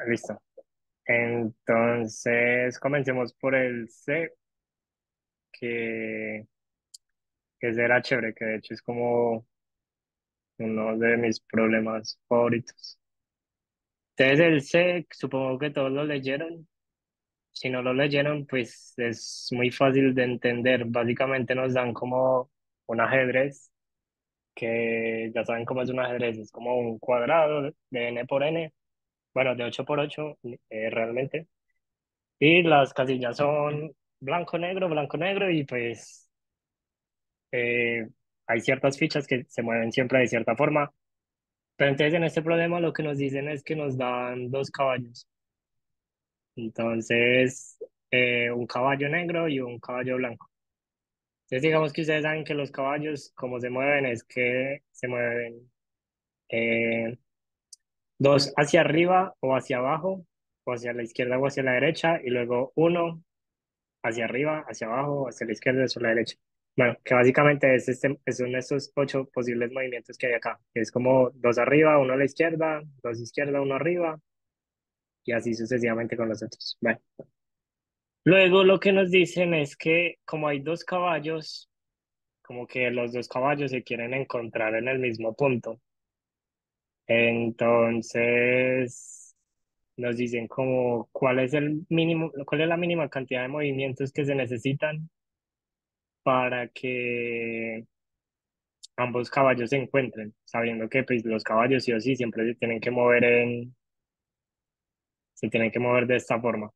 Listo. Entonces, comencemos por el C, que, que será chévere, que de hecho es como uno de mis problemas favoritos. Entonces, el C, supongo que todos lo leyeron. Si no lo leyeron, pues es muy fácil de entender. Básicamente nos dan como un ajedrez, que ya saben cómo es un ajedrez, es como un cuadrado de n por n, bueno, de 8 por 8 realmente. Y las casillas son blanco, negro, y pues eh, hay ciertas fichas que se mueven siempre de cierta forma. Pero entonces en este problema lo que nos dicen es que nos dan dos caballos. Entonces, un caballo negro y un caballo blanco. Entonces digamos que ustedes saben que los caballos, como se mueven, es que se mueven eh, dos hacia arriba o hacia abajo, o hacia la izquierda o hacia la derecha, y luego uno hacia arriba, hacia abajo, hacia la izquierda, hacia la derecha. Bueno, que básicamente son estos ocho posibles movimientos que hay acá. Es como dos arriba, uno a la izquierda, dos izquierda, uno arriba, y así sucesivamente con los otros. Bueno. Luego lo que nos dicen es que como hay dos caballos, como que los dos caballos se quieren encontrar en el mismo punto. Entonces nos dicen como cuál es el mínimo, cuál es la mínima cantidad de movimientos que se necesitan para que ambos caballos se encuentren, sabiendo que pues, los caballos sí o sí siempre se tienen que mover de esta forma.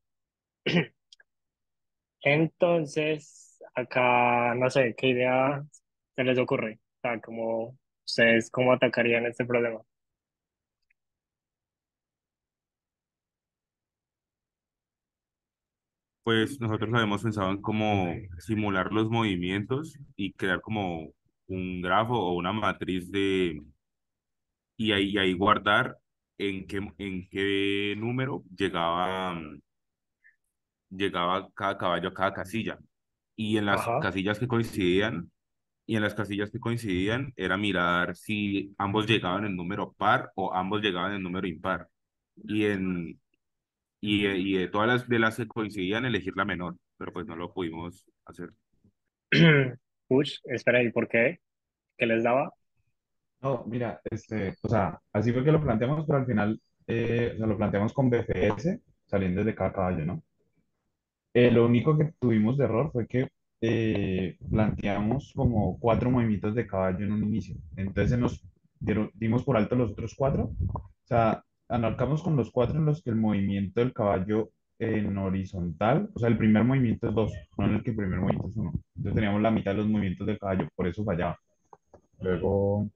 Entonces, acá no sé qué idea se les ocurre, o sea, como ustedes cómo atacarían este problema. Pues nosotros habíamos pensado en cómo simular los movimientos y crear como un grafo o una matriz y ahí guardar en qué número llegaba cada caballo a cada casilla. Y en las Ajá. casillas que coincidían, y en las casillas que coincidían era mirar si ambos llegaban en número par o ambos llegaban en número impar. Y en y de todas las que coincidían elegir la menor, pero pues no lo pudimos hacer. Ush, espera, ¿y por qué? ¿Qué les daba? No, mira, o sea, así fue que lo planteamos, pero al final, o sea, lo planteamos con BFS saliendo de cada caballo, ¿no? Lo único que tuvimos de error fue que planteamos como cuatro movimientos de caballo en un inicio. Entonces dimos por alto los otros cuatro. O sea, anarcamos con los cuatro en los que el movimiento del caballo en horizontal, o sea, el primer movimiento es dos, no en el que el primer movimiento es uno. Entonces teníamos la mitad de los movimientos del caballo, por eso fallaba. Luego,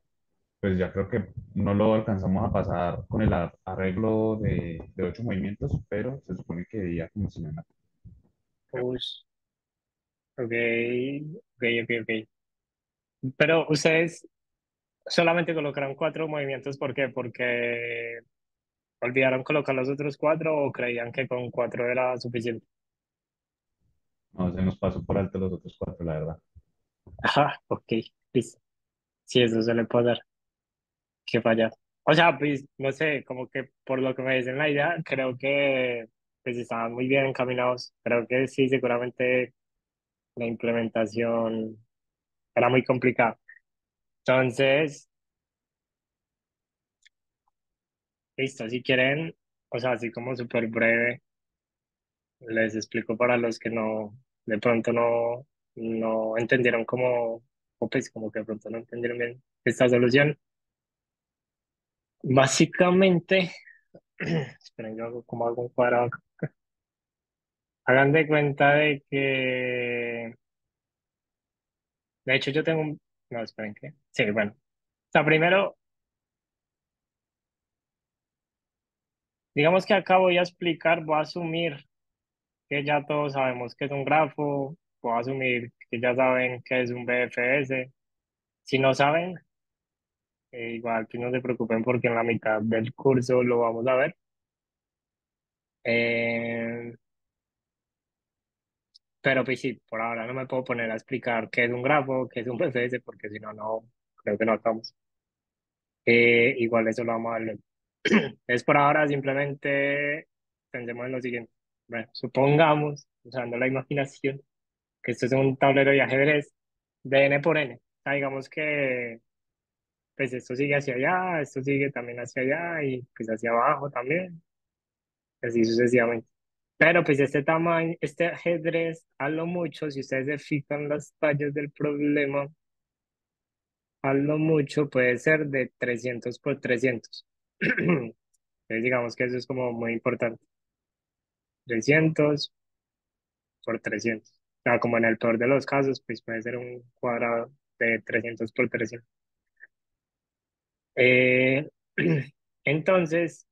pues ya creo que no lo alcanzamos a pasar con el arreglo de ocho movimientos, pero se supone que debía funcionar. Ush, ok, ok. Pero ustedes solamente colocaron cuatro movimientos, ¿por qué? Porque olvidaron colocar los otros cuatro o creían que con cuatro era suficiente. No, se nos pasó por alto los otros cuatro, la verdad. Ajá, ok, listo. Sí, eso suele pasar, que fallar. O sea, pues, no sé, como que por lo que me dicen la idea, creo que pues estaban muy bien encaminados. Creo que sí, seguramente la implementación era muy complicada. Entonces, listo, si quieren, o sea, así como súper breve, les explico para los que no, de pronto no entendieron cómo, o pues como que de pronto no entendieron bien esta solución. Básicamente, esperen, yo hago como algún cuadrado. Hagan de cuenta de que, de hecho yo tengo un, no, esperen, ¿qué? Sí, bueno. O sea, primero, digamos que acá voy a explicar, voy a asumir que ya todos sabemos que es un grafo, voy a asumir que ya saben que es un BFS. Si no saben, igual que no se preocupen porque en la mitad del curso lo vamos a ver. Eh, pero pues sí, por ahora no me puedo poner a explicar qué es un grafo, qué es un BFS, porque si no, no, creo que no acabamos. Igual eso lo vamos a ver luego. Es por ahora simplemente pensemos en lo siguiente. Bueno, supongamos, usando la imaginación, que esto es un tablero de ajedrez de n por n. O sea, digamos que pues esto sigue hacia allá, esto sigue también hacia allá y pues hacia abajo también, así sucesivamente. Pero pues este tamaño, este ajedrez, a lo mucho, si ustedes se fijan las tallas del problema, a lo mucho puede ser de 300 por 300. Entonces digamos que eso es como muy importante. 300 por 300. O sea, como en el peor de los casos, pues puede ser un cuadrado de 300 por 300. Eh, entonces,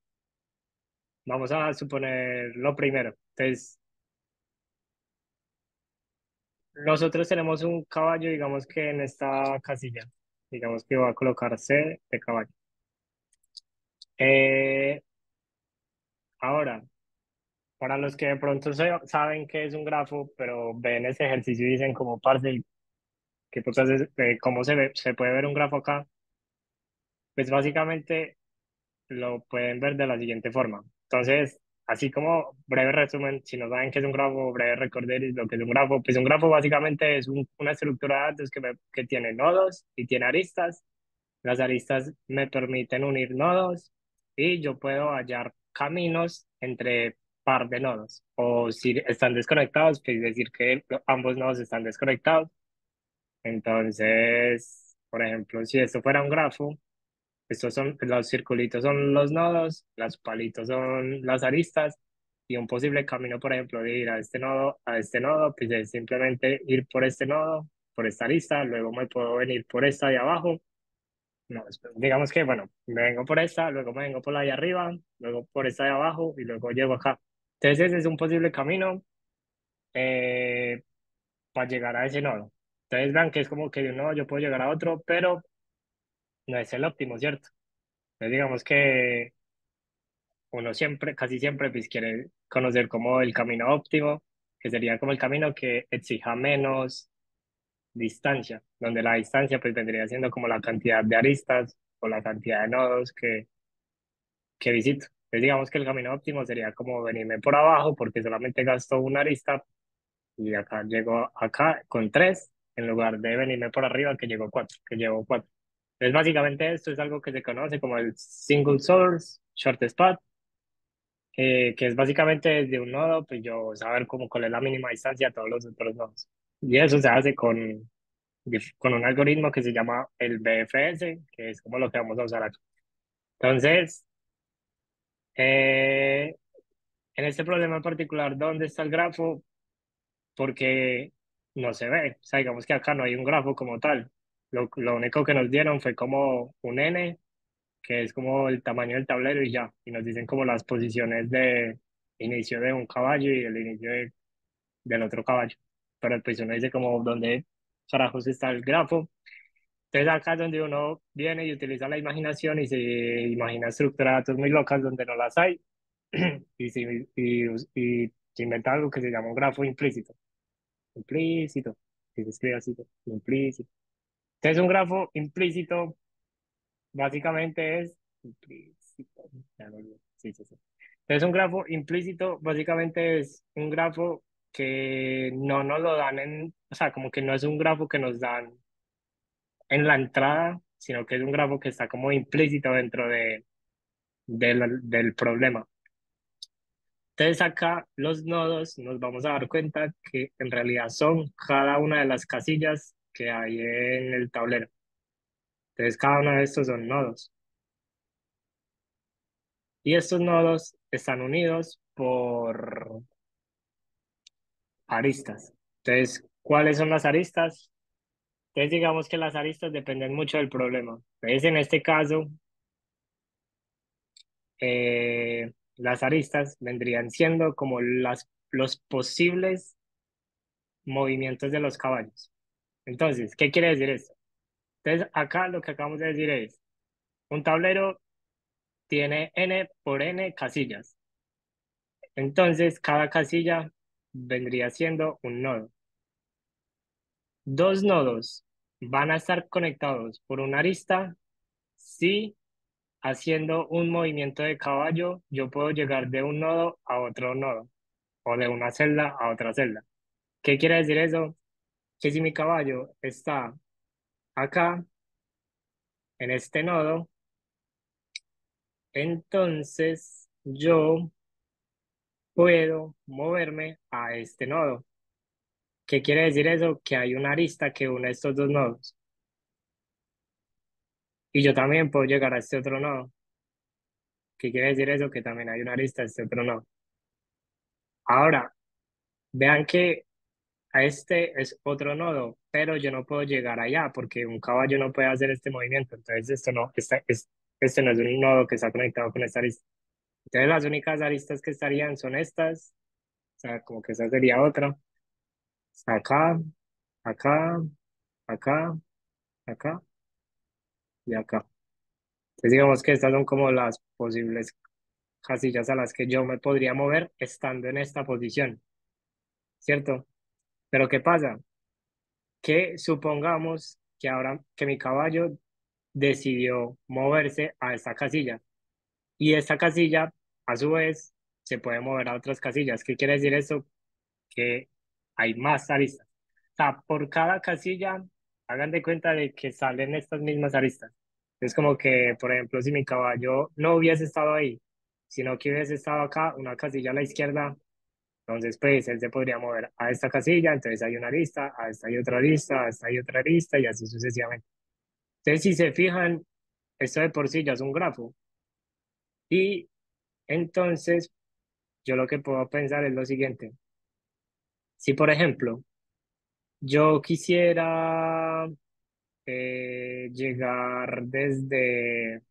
vamos a suponer lo primero. Entonces, nosotros tenemos un caballo, digamos que en esta casilla, digamos que va a colocar C de caballo. Eh, ahora, para los que de pronto saben que es un grafo, pero ven ese ejercicio y dicen como parce, ¿qué putas cómo se ve, se puede ver un grafo acá? Pues básicamente lo pueden ver de la siguiente forma. Entonces, así como breve resumen, si no saben qué es un grafo, breve recorderis lo que es un grafo, pues un grafo básicamente es una estructura de datos que tiene nodos y tiene aristas. Las aristas me permiten unir nodos y yo puedo hallar caminos entre par de nodos. O si están desconectados, pues decir que ambos nodos están desconectados. Entonces, por ejemplo, si esto fuera un grafo, estos son los circulitos son los nodos, los palitos son las aristas y un posible camino, por ejemplo, de ir a este nodo, pues es simplemente ir por este nodo, por esta arista, luego me puedo venir por esta de abajo. No, digamos que, bueno, me vengo por esta, luego me vengo por la de arriba, luego por esta de abajo y luego llego acá. Entonces ese es un posible camino eh, para llegar a ese nodo. Entonces vean que es como que de un nodo yo puedo llegar a otro, pero no es el óptimo, ¿cierto? Entonces digamos que uno siempre, casi siempre, pues quiere conocer como el camino óptimo, que sería como el camino que exija menos distancia, donde la distancia pues vendría siendo como la cantidad de aristas o la cantidad de nodos que visito. Entonces digamos que el camino óptimo sería como venirme por abajo porque solamente gasto una arista y acá llego acá con tres en lugar de venirme por arriba que llego cuatro, que llevo cuatro. Entonces básicamente esto es algo que se conoce como el single source shortest path, que es básicamente desde un nodo, pues yo saber cómo cuál es la mínima distancia a todos los otros nodos. Y eso se hace con un algoritmo que se llama el BFS, que es como lo que vamos a usar aquí. Entonces, eh, en este problema en particular, ¿dónde está el grafo? Porque no se ve. O sea, digamos que acá no hay un grafo como tal. Lo único que nos dieron fue como un N, que es como el tamaño del tablero y ya. Y nos dicen como las posiciones de inicio de un caballo y el inicio del otro caballo. Pero pues uno dice como dónde carajos está el grafo. Entonces acá es donde uno viene y utiliza la imaginación y se imagina estructuras de datos muy locas donde no las hay y se inventa algo que se llama un grafo implícito. Implícito, que se escribe así, implícito. Entonces un grafo implícito básicamente es implícito. Ya no olvidé. Sí, sí, sí. Entonces un grafo implícito básicamente es un grafo que no nos lo dan o sea, como que no es un grafo que nos dan en la entrada, sino que es un grafo que está como implícito dentro del problema. Entonces acá los nodos nos vamos a dar cuenta que en realidad son cada una de las casillas que hay en el tablero. Entonces cada uno de estos son nodos. Y estos nodos están unidos por aristas. Entonces, ¿cuáles son las aristas? Entonces digamos que las aristas dependen mucho del problema. Entonces en este caso, las aristas vendrían siendo como los posibles movimientos de los caballos. Entonces, ¿qué quiere decir esto? Entonces, acá lo que acabamos de decir es, un tablero tiene n por n casillas. Entonces, cada casilla vendría siendo un nodo. Dos nodos van a estar conectados por una arista si haciendo un movimiento de caballo, yo puedo llegar de un nodo a otro nodo o de una celda a otra celda. ¿Qué quiere decir eso? Que si mi caballo está acá, en este nodo, entonces yo puedo moverme a este nodo. ¿Qué quiere decir eso? Que hay una arista que une estos dos nodos. Y yo también puedo llegar a este otro nodo. ¿Qué quiere decir eso? Que también hay una arista a este otro nodo. Ahora, vean que a este es otro nodo, pero yo no puedo llegar allá porque un caballo no puede hacer este movimiento. Entonces, este no es un nodo que está conectado con esta arista. Entonces, las únicas aristas que estarían son estas, o sea, como que esa sería otra. Acá, acá, acá, acá y acá. Entonces, digamos que estas son como las posibles casillas a las que yo me podría mover estando en esta posición, ¿cierto? Pero ¿qué pasa? Que supongamos que ahora que mi caballo decidió moverse a esta casilla y esta casilla a su vez se puede mover a otras casillas. ¿Qué quiere decir eso? Que hay más aristas. O sea, por cada casilla, hagan de cuenta de que salen estas mismas aristas. Es como que, por ejemplo, si mi caballo no hubiese estado ahí, sino que hubiese estado acá, una casilla a la izquierda, entonces pues él se podría mover a esta casilla, entonces hay una lista, a esta hay otra lista, a esta hay otra lista y así sucesivamente. Entonces, si se fijan, esto de por sí ya es un grafo. Y entonces, yo lo que puedo pensar es lo siguiente. Si, por ejemplo, yo quisiera llegar desde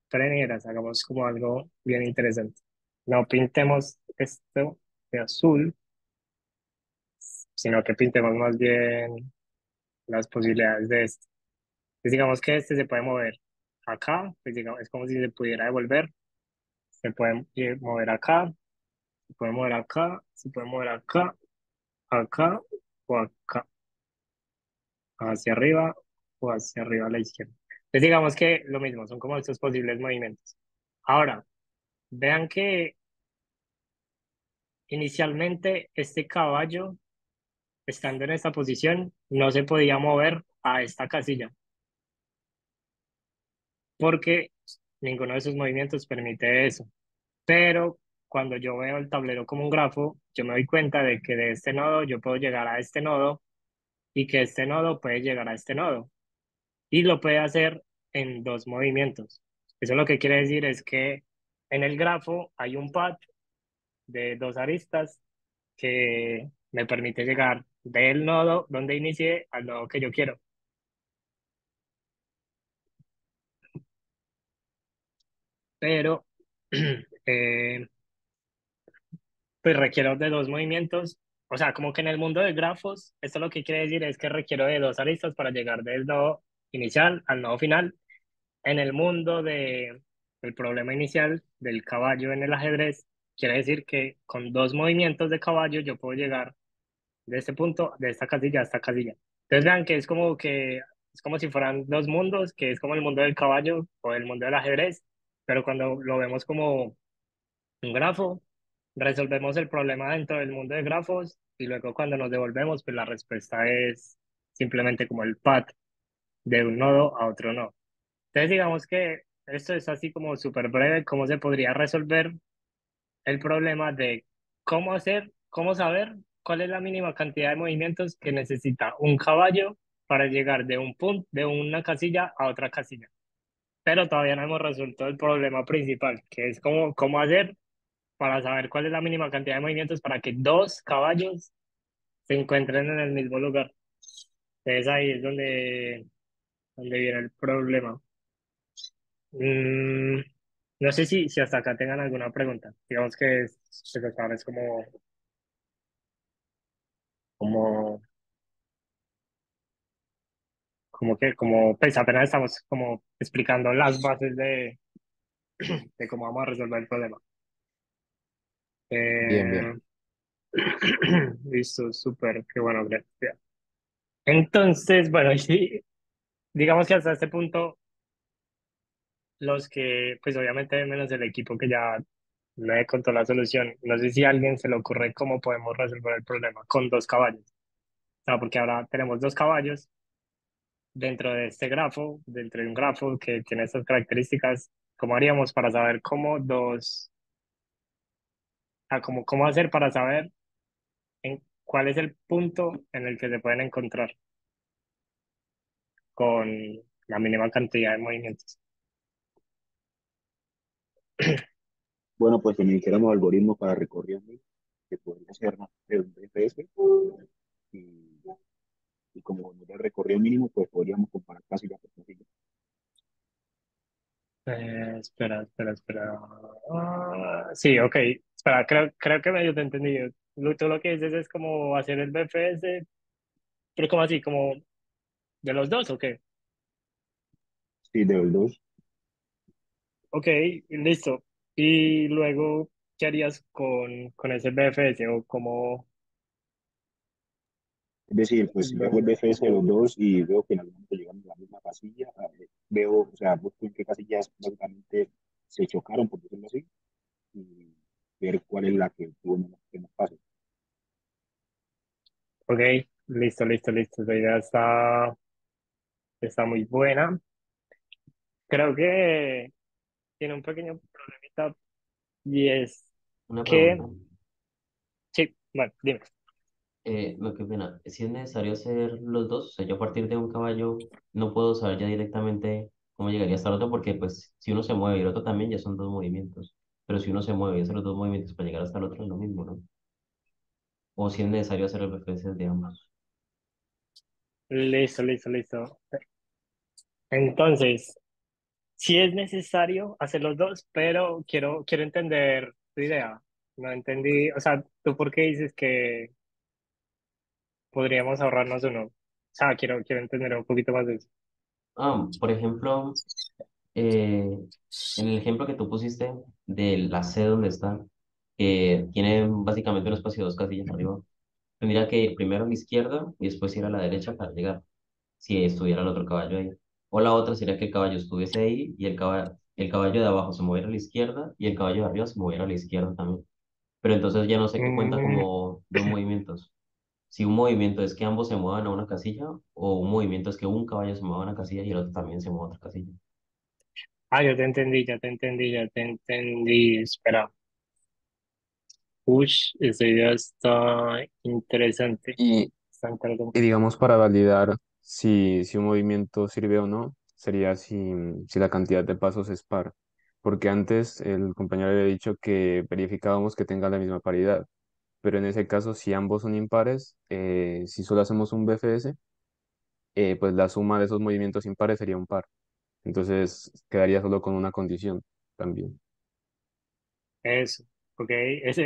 Treneras, hagamos como algo bien interesante. No pintemos esto de azul, sino que pintemos más bien las posibilidades de esto. Pues digamos que este se puede mover acá, pues digamos, es como si se pudiera devolver, se puede mover acá, se puede mover acá, se puede mover acá, acá o acá, hacia arriba o hacia arriba a la izquierda. Entonces digamos que lo mismo, son como estos posibles movimientos. Ahora, vean que inicialmente este caballo, estando en esta posición, no se podía mover a esta casilla, porque ninguno de sus movimientos permite eso. Pero cuando yo veo el tablero como un grafo, yo me doy cuenta de que de este nodo yo puedo llegar a este nodo y que este nodo puede llegar a este nodo. Y lo puede hacer en dos movimientos. Eso lo que quiere decir es que en el grafo hay un path de dos aristas que me permite llegar del nodo donde inicié al nodo que yo quiero. Pero eh, pues requiero de dos movimientos. O sea, como que en el mundo de grafos, esto lo que quiere decir es que requiero de dos aristas para llegar del nodo inicial al nodo final. En el mundo del problema inicial del caballo en el ajedrez, quiere decir que con dos movimientos de caballo yo puedo llegar de este punto, de esta casilla a esta casilla. Entonces vean que es como si fueran dos mundos, que es como el mundo del caballo o el mundo del ajedrez, pero cuando lo vemos como un grafo, resolvemos el problema dentro del mundo de grafos y luego cuando nos devolvemos, pues la respuesta es simplemente como el path de un nodo a otro nodo. Entonces digamos que esto es así como súper breve, cómo se podría resolver el problema de cómo hacer, cómo saber cuál es la mínima cantidad de movimientos que necesita un caballo para llegar de un punto, de una casilla a otra casilla. Pero todavía no hemos resuelto el problema principal, que es cómo hacer para saber cuál es la mínima cantidad de movimientos para que dos caballos se encuentren en el mismo lugar. Entonces ahí es donde viene el problema. Mm, no sé si hasta acá tengan alguna pregunta. Digamos que pues ahora es como, como pues apenas estamos como explicando las bases de cómo vamos a resolver el problema. Bien, bien. Eh, listo, súper, qué bueno, gracias. Entonces, bueno, sí, digamos que hasta este punto los que, pues obviamente menos el equipo que ya me contó la solución. No sé si a alguien se le ocurre cómo podemos resolver el problema con dos caballos. O sea, porque ahora tenemos dos caballos dentro de este grafo, dentro de un grafo que tiene estas características. ¿Cómo haríamos para saber cómo dos, o sea, cómo hacer para saber en cuál es el punto en el que se pueden encontrar con la mínima cantidad de movimientos? Bueno, pues si necesitáramos algoritmos para recorriendo, que podría ser más de un DFS, y, y como nos da el recorrido mínimo, pues podríamos comparar casilla por casilla. Espera. Sí, ok. Espera, creo que medio te entendí. Tú lo que dices es como hacer el BFS, pero como así, como de los dos, ok. Sí, de los dos. Ok, listo. Y luego, ¿qué harías con ese BFS? O como, Es decir, pues si yo hago el DFS de los dos y veo que en algún momento llegamos a la misma casilla, veo, o sea, busco en qué casillas básicamente se chocaron, por decirlo así, y ver cuál es la que tuvo menos pasos. ok, listo. La idea está muy buena. Creo que tiene un pequeño problemita y es Una que, pregunta. sí, bueno, dime. Lo que pena, si es necesario hacer los dos, o sea, yo a partir de un caballo no puedo saber ya directamente cómo llegaría hasta el otro, porque pues si uno se mueve y el otro también, ya son dos movimientos. Pero si uno se mueve y hace los dos movimientos para llegar hasta el otro es lo mismo, ¿no? O si es necesario hacer el referencias de ambos. Listo. Entonces, sí es necesario hacer los dos, pero quiero entender tu idea. No entendí, o sea, ¿tú por qué dices que podríamos ahorrarnos uno? O sea, quiero entender un poquito más de eso. Por ejemplo, eh, en el ejemplo que tú pusiste de la C donde está, que tiene básicamente un espacio de dos casillas arriba, tendría que ir primero a la izquierda y después ir a la derecha para llegar, si estuviera el otro caballo ahí. O la otra sería que el caballo estuviese ahí y el caballo de abajo se moviera a la izquierda y el caballo de arriba se moviera a la izquierda también. Pero entonces ya no sé qué cuenta Mm, como dos movimientos. Si un movimiento es que ambos se muevan a una casilla o un movimiento es que un caballo se mueva a una casilla y el otro también se mueva a otra casilla. ya te entendí. Espera. Ush, esa idea está interesante. Y, Está y interesante. digamos para validar si un movimiento sirve o no, sería si la cantidad de pasos es par. Porque antes el compañero había dicho que verificábamos que tenga la misma paridad. Pero en ese caso, si ambos son impares, si solo hacemos un BFS, pues la suma de esos movimientos impares sería un par. Entonces quedaría solo con una condición también. Eso, ok, eso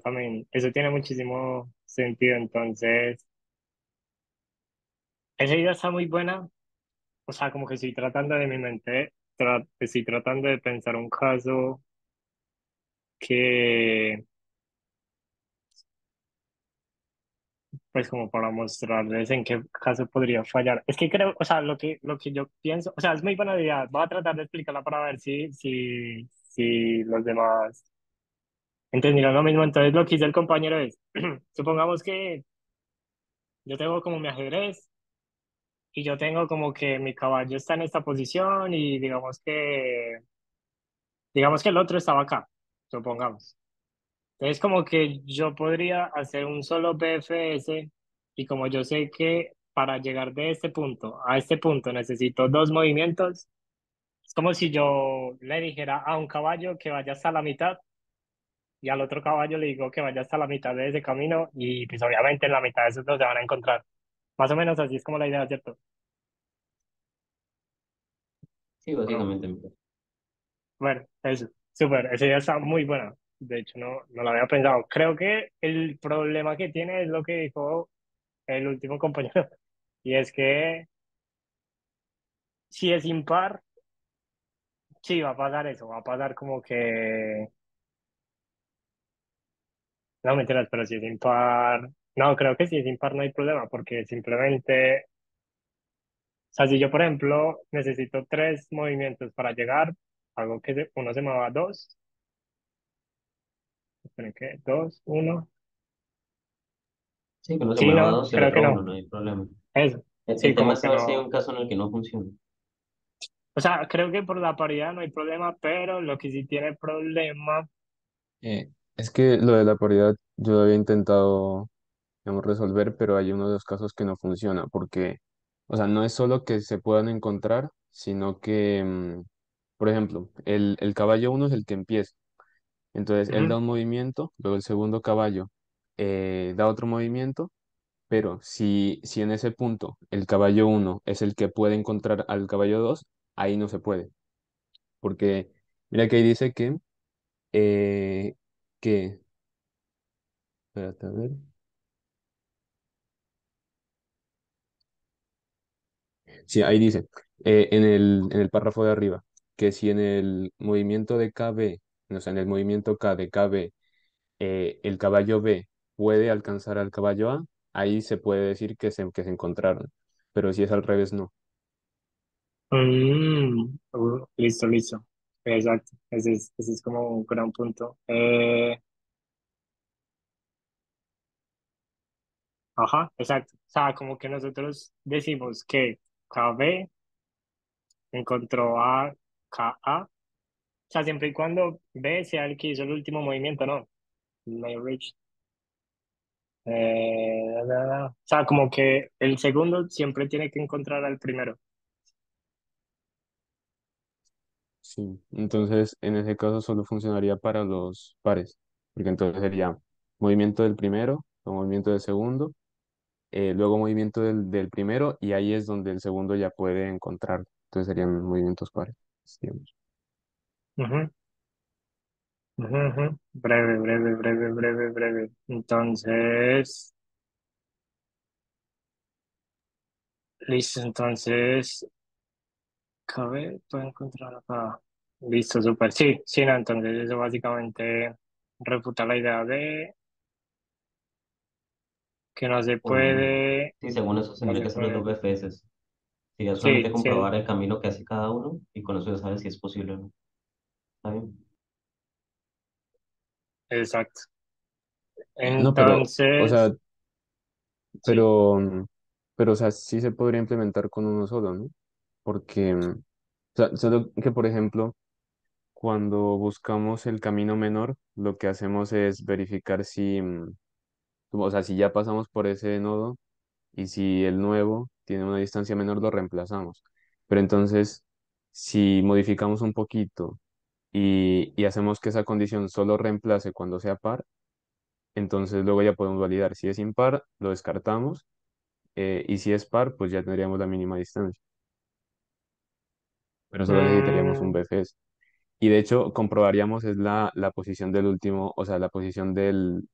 también, eso tiene muchísimo sentido. Entonces, esa idea está muy buena. O sea, como que estoy tratando de mi mente, estoy tratando de pensar un caso que, pues como para mostrarles en qué caso podría fallar. Es que creo, o sea, lo que yo pienso, o sea, es muy buena idea. Voy a tratar de explicarla para ver si los demás entendieron lo mismo. Entonces, lo que hizo el compañero es, supongamos que yo tengo como mi ajedrez y yo tengo como que mi caballo está en esta posición y digamos que el otro estaba acá, supongamos. Entonces, como que yo podría hacer un solo BFS y como yo sé que para llegar de este punto a este punto necesito dos movimientos, es como si yo le dijera a un caballo que vaya hasta la mitad y al otro caballo le digo que vaya hasta la mitad de ese camino y pues obviamente en la mitad de esos dos se van a encontrar. Más o menos así es como la idea, ¿cierto? Sí, ¿O no? básicamente. Bueno, eso, súper, esa idea está muy buena. De hecho, no lo había pensado. Creo que el problema que tiene es lo que dijo el último compañero. Y es que si es impar, sí, va a pasar eso, va a pasar como que, no mentiras, pero si es impar, no, creo que si es impar no hay problema, porque simplemente, o sea, si yo, por ejemplo, necesito tres movimientos para llegar, Hago que uno se mueva dos, esperen que dos, uno. Sí, que uno se Sí, mueva no, dos y el creo que otro uno, no. no hay problema. Eso. El Sí, tema como es que saber si hay un no. caso en el que no funcione. O sea, creo que por la paridad no hay problema, pero lo que sí tiene problema. Es que lo de la paridad yo lo había intentado, digamos, resolver, pero hay uno de los casos que no funciona, porque, o sea, no es solo que se puedan encontrar, sino que, por ejemplo, el caballo uno es el que empieza. Entonces, él da Ujú. un movimiento, luego el segundo caballo da otro movimiento, pero si en ese punto el caballo uno es el que puede encontrar al caballo 2, ahí no se puede, porque mira que ahí dice eh, que, espérate, a ver. Sí, ahí dice, en el párrafo de arriba, que si en el movimiento de KB, o sea, en el movimiento K de KB, el caballo B puede alcanzar al caballo A, ahí se puede decir que se encontraron. Pero si es al revés, no. Listo, listo. Exacto. Ese es como un gran punto. Ajá, exacto. O sea, como que nosotros decimos que KB encontró a KA. O sea, siempre y cuando B sea el que hizo el último movimiento, ¿no? May reach. O sea, como que el segundo siempre tiene que encontrar al primero. Sí. Entonces, en ese caso solo funcionaría para los pares, porque entonces sería movimiento del primero o movimiento del segundo, luego movimiento del primero, y ahí es donde el segundo ya puede encontrarlo. Entonces serían movimientos pares, digamos. Ujú, ujú, ujú. Breve, breve, breve, breve, breve. Entonces, listo. Entonces, KB puede encontrar acá. Listo, súper. Sí, sí, no, entonces eso básicamente refuta la idea de que no se puede, Sí, según eso no tendría se que ser los dos puede. BFS. Sería solamente Sí, sí, comprobar el camino que hace cada uno y con eso ya sabes si es posible o no. ¿Está bien? exacto. No, pero, o sea, Entonces, sí. pero, o sea, sí se podría implementar con uno solo, ¿no? Porque, o sea, solo que, por ejemplo, cuando buscamos el camino menor, lo que hacemos es verificar si, o sea, si ya pasamos por ese nodo y si el nuevo tiene una distancia menor, lo reemplazamos. Pero entonces, si modificamos un poquito y hacemos que esa condición solo reemplace cuando sea par, entonces luego ya podemos validar. Si es impar, lo descartamos, y si es par, pues ya tendríamos la mínima distancia. Pero solo necesitaríamos un Mm, BFS. Y de hecho, comprobaríamos es la posición del último, o sea, la posición del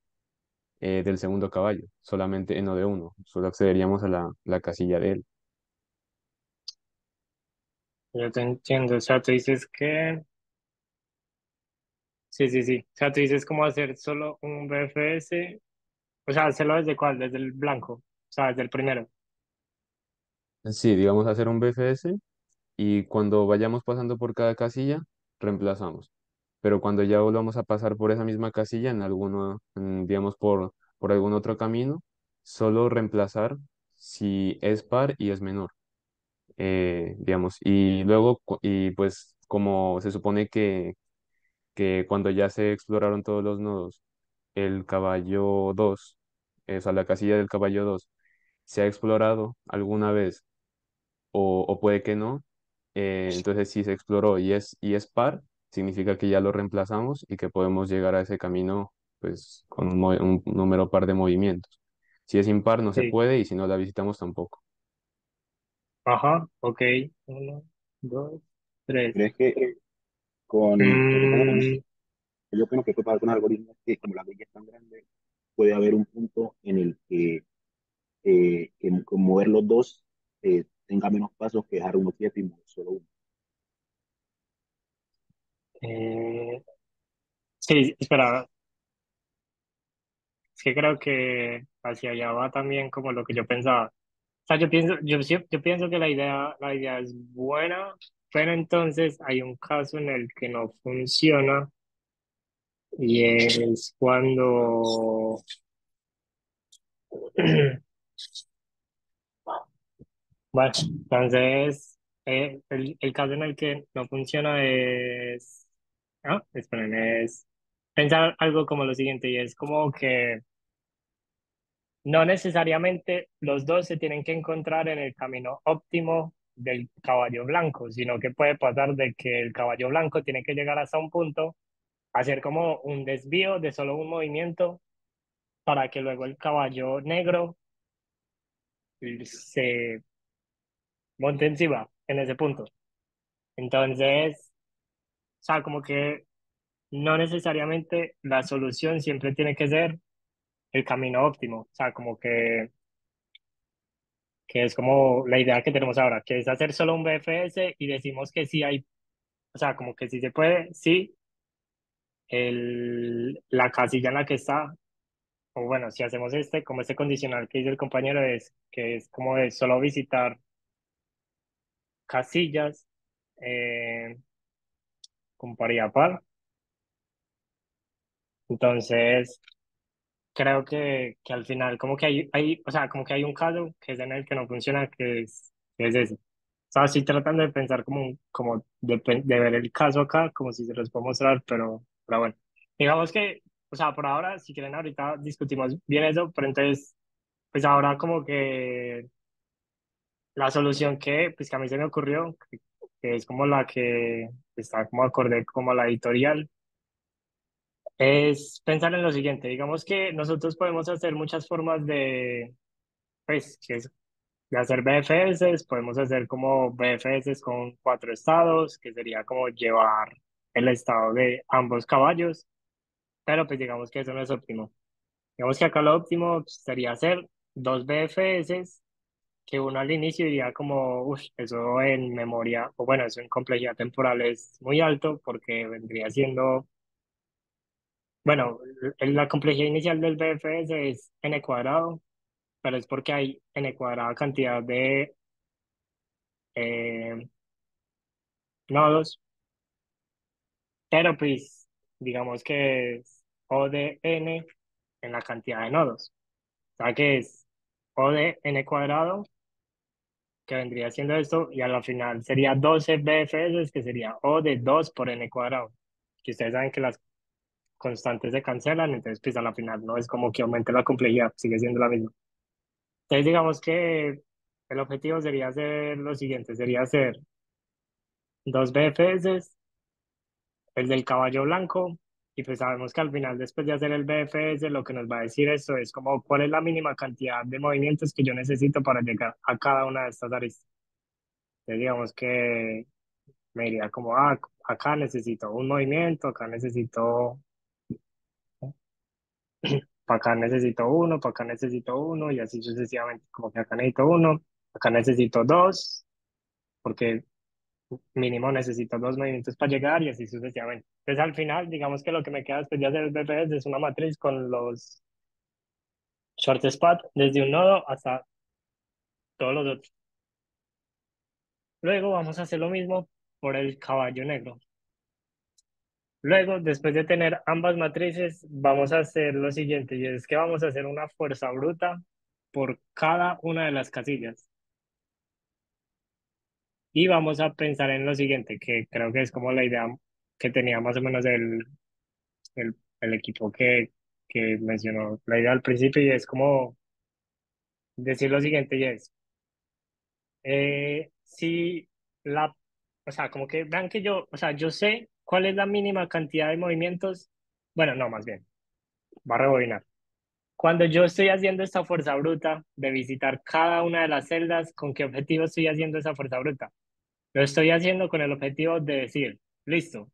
segundo caballo, solamente en o de uno. Solo accederíamos a la casilla de él. yo te entiendo. O sea, tú dices que, sí, sí, sí. O sea, tú dices cómo hacer solo un BFS. O sea, hacerlo desde cuál, desde el blanco. O sea, desde el primero. Sí, digamos hacer un BFS y cuando vayamos pasando por cada casilla, reemplazamos. Pero cuando ya volvamos a pasar por esa misma casilla en alguno, digamos, por algún otro camino, solo reemplazar si es par y es menor, digamos. Y luego, y pues como se supone que cuando ya se exploraron todos los nodos, el caballo 2, o sea, la casilla del caballo 2, se ha explorado alguna vez o puede que no. Entonces, si se exploró y es par, significa que ya lo reemplazamos y que podemos llegar a ese camino pues con un número par de movimientos. Si es impar, no se Sí. puede, y si no la visitamos tampoco. Ajá, ok. Uno, dos, tres. ¿Crees que con, porque por lo menos Mm, yo creo que puede pasar con los algoritmos que como la grilla es tan grande, puede haber un punto en el que con mover los dos tenga menos pasos que dejar uno quieto y mover solo uno. eh, sí, espera, es que creo que hacia allá va también como lo que yo pensaba. O sea, yo pienso que la idea es buena, Pero entonces hay un caso en el que no funciona y es cuando, bueno, entonces el caso en el que no funciona es, ah, esperen, es pensar algo como lo siguiente y es como que no necesariamente los dos se tienen que encontrar en el camino óptimo del caballo blanco, sino que puede pasar de que el caballo blanco tiene que llegar hasta un punto, hacer como un desvío de solo un movimiento para que luego el caballo negro se monte encima en ese punto. Entonces, o sea, como que no necesariamente la solución siempre tiene que ser el camino óptimo, o sea, como que es como la idea que tenemos ahora, que es hacer solo un BFS y decimos que sí hay, o sea, como que sí se puede, sí, la casilla en la que está, o bueno, si hacemos este, como este condicional que dice el compañero, es que es como de solo visitar casillas con paridad par. Entonces, creo que al final como que o sea, como que hay un caso que es en el que no funciona, que es ese. O sea, estoy tratando de pensar como de ver el caso acá, como si se los puedo mostrar, pero bueno. Digamos que, o sea, por ahora, si quieren, ahorita discutimos bien eso, pero entonces, pues ahora como que la solución pues que a mí se me ocurrió, que es como la que está como acorde como a la editorial, es pensar en lo siguiente. Digamos que nosotros podemos hacer muchas formas pues, de hacer BFS, podemos hacer como BFS con cuatro estados, que sería como llevar el estado de ambos caballos, pero pues digamos que eso no es óptimo. Digamos que acá lo óptimo sería hacer dos BFS, que uno al inicio diría como, uff, eso en memoria, o bueno, eso en complejidad temporal es muy alto, porque vendría siendo, bueno, la complejidad inicial del BFS es n cuadrado, pero es porque hay n cuadrada cantidad de eh, nodos. Pero pues, digamos que es O de n en la cantidad de nodos. O sea que es O de n cuadrado, que vendría siendo esto, y a la final sería 12 BFS, que sería O de 2 por n cuadrado. Que ustedes saben que las constantes se cancelan, entonces pues a la final no es como que aumente la complejidad, sigue siendo la misma. Entonces digamos que el objetivo sería hacer lo siguiente, sería hacer dos BFS, el del caballo blanco, y pues sabemos que al final, después de hacer el BFS, lo que nos va a decir eso es como cuál es la mínima cantidad de movimientos que yo necesito para llegar a cada una de estas aristas. Entonces, digamos que me diría como, ah, acá necesito un movimiento, acá necesito, para acá necesito uno, para acá necesito uno, y así sucesivamente, como que acá necesito uno, acá necesito dos, porque mínimo necesito dos movimientos para llegar y así sucesivamente. Entonces al final, digamos que lo que me queda después de hacer el BPS es una matriz con los short spat desde un nodo hasta todos los otros. Luego vamos a hacer lo mismo por el caballo negro. Luego, después de tener ambas matrices, vamos a hacer lo siguiente, y es que vamos a hacer una fuerza bruta por cada una de las casillas. Y vamos a pensar en lo siguiente, que creo que es como la idea que tenía más o menos el equipo que mencionó la idea al principio, y es como decir lo siguiente, y es, si la, o sea, como que vean que yo, o sea, yo sé cuál es la mínima cantidad de movimientos, bueno, no, más bien, va a rebobinar. Cuando yo estoy haciendo esta fuerza bruta de visitar cada una de las celdas, ¿con qué objetivo estoy haciendo esa fuerza bruta? Lo estoy haciendo con el objetivo de decir, listo,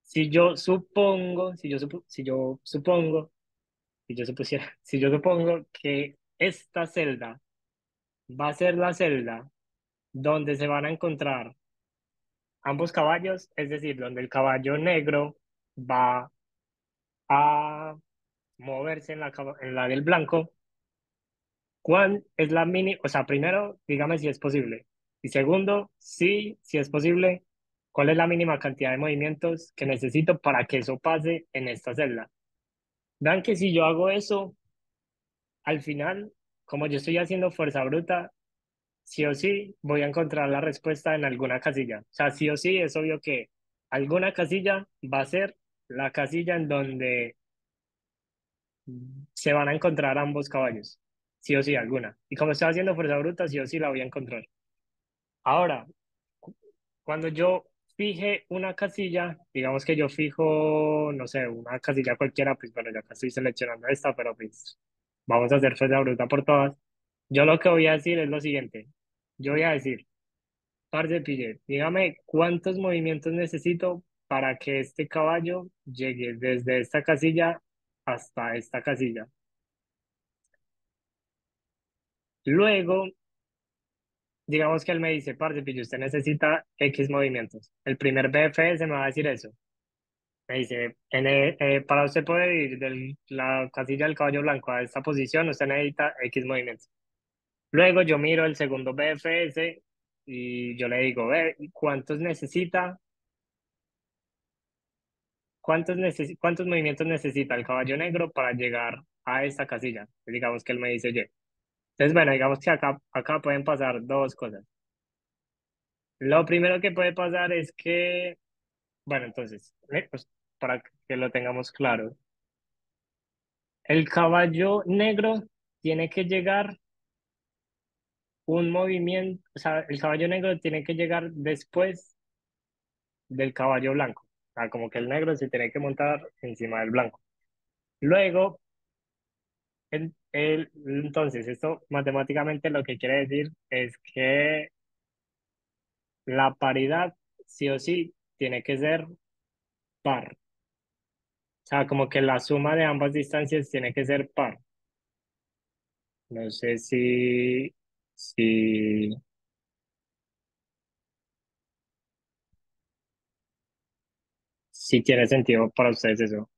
si yo supongo, si yo supusiera, si yo supongo que esta celda va a ser la celda donde se van a encontrar ambos caballos, es decir, donde el caballo negro va a moverse en la del blanco, ¿cuál es la mini? O sea, primero, dígame si es posible. Y segundo, sí, si es posible, ¿Cuál es la mínima cantidad de movimientos que necesito para que eso pase en esta celda? Vean que si yo hago eso, al final, como yo estoy haciendo fuerza bruta, sí o sí voy a encontrar la respuesta en alguna casilla. O sea, sí o sí es obvio que alguna casilla va a ser la casilla en donde se van a encontrar ambos caballos. Sí o sí, alguna. Y como estoy haciendo fuerza bruta, sí o sí la voy a encontrar. Ahora, cuando yo fije una casilla, digamos que yo fijo, no sé, una casilla cualquiera, pues bueno, ya acá estoy seleccionando esta, pero pues vamos a hacer fuerza bruta por todas. Yo lo que voy a decir es lo siguiente. Yo voy a decir, parce pille, dígame cuántos movimientos necesito para que este caballo llegue desde esta casilla hasta esta casilla. Luego, digamos que él me dice, parce pille, usted necesita X movimientos. El primer BFS me va a decir eso. Me dice, para usted poder ir de la casilla del caballo blanco a esta posición, usted necesita X movimientos. Luego yo miro el segundo BFS y yo le digo, ve, ¿cuántos necesita? ¿Cuántos movimientos necesita el caballo negro para llegar a esta casilla? Digamos que él me dice Y. Entonces, bueno, digamos que acá pueden pasar dos cosas. Lo primero que puede pasar es que, bueno, entonces, pues, para que lo tengamos claro, el caballo negro tiene que llegar un movimiento, o sea, el caballo negro tiene que llegar después del caballo blanco. O sea, como que el negro se tiene que montar encima del blanco. Luego, entonces, esto matemáticamente lo que quiere decir es que la paridad sí o sí tiene que ser par. O sea, como que la suma de ambas distancias tiene que ser par. No sé si, si tiene sentido para ustedes eso.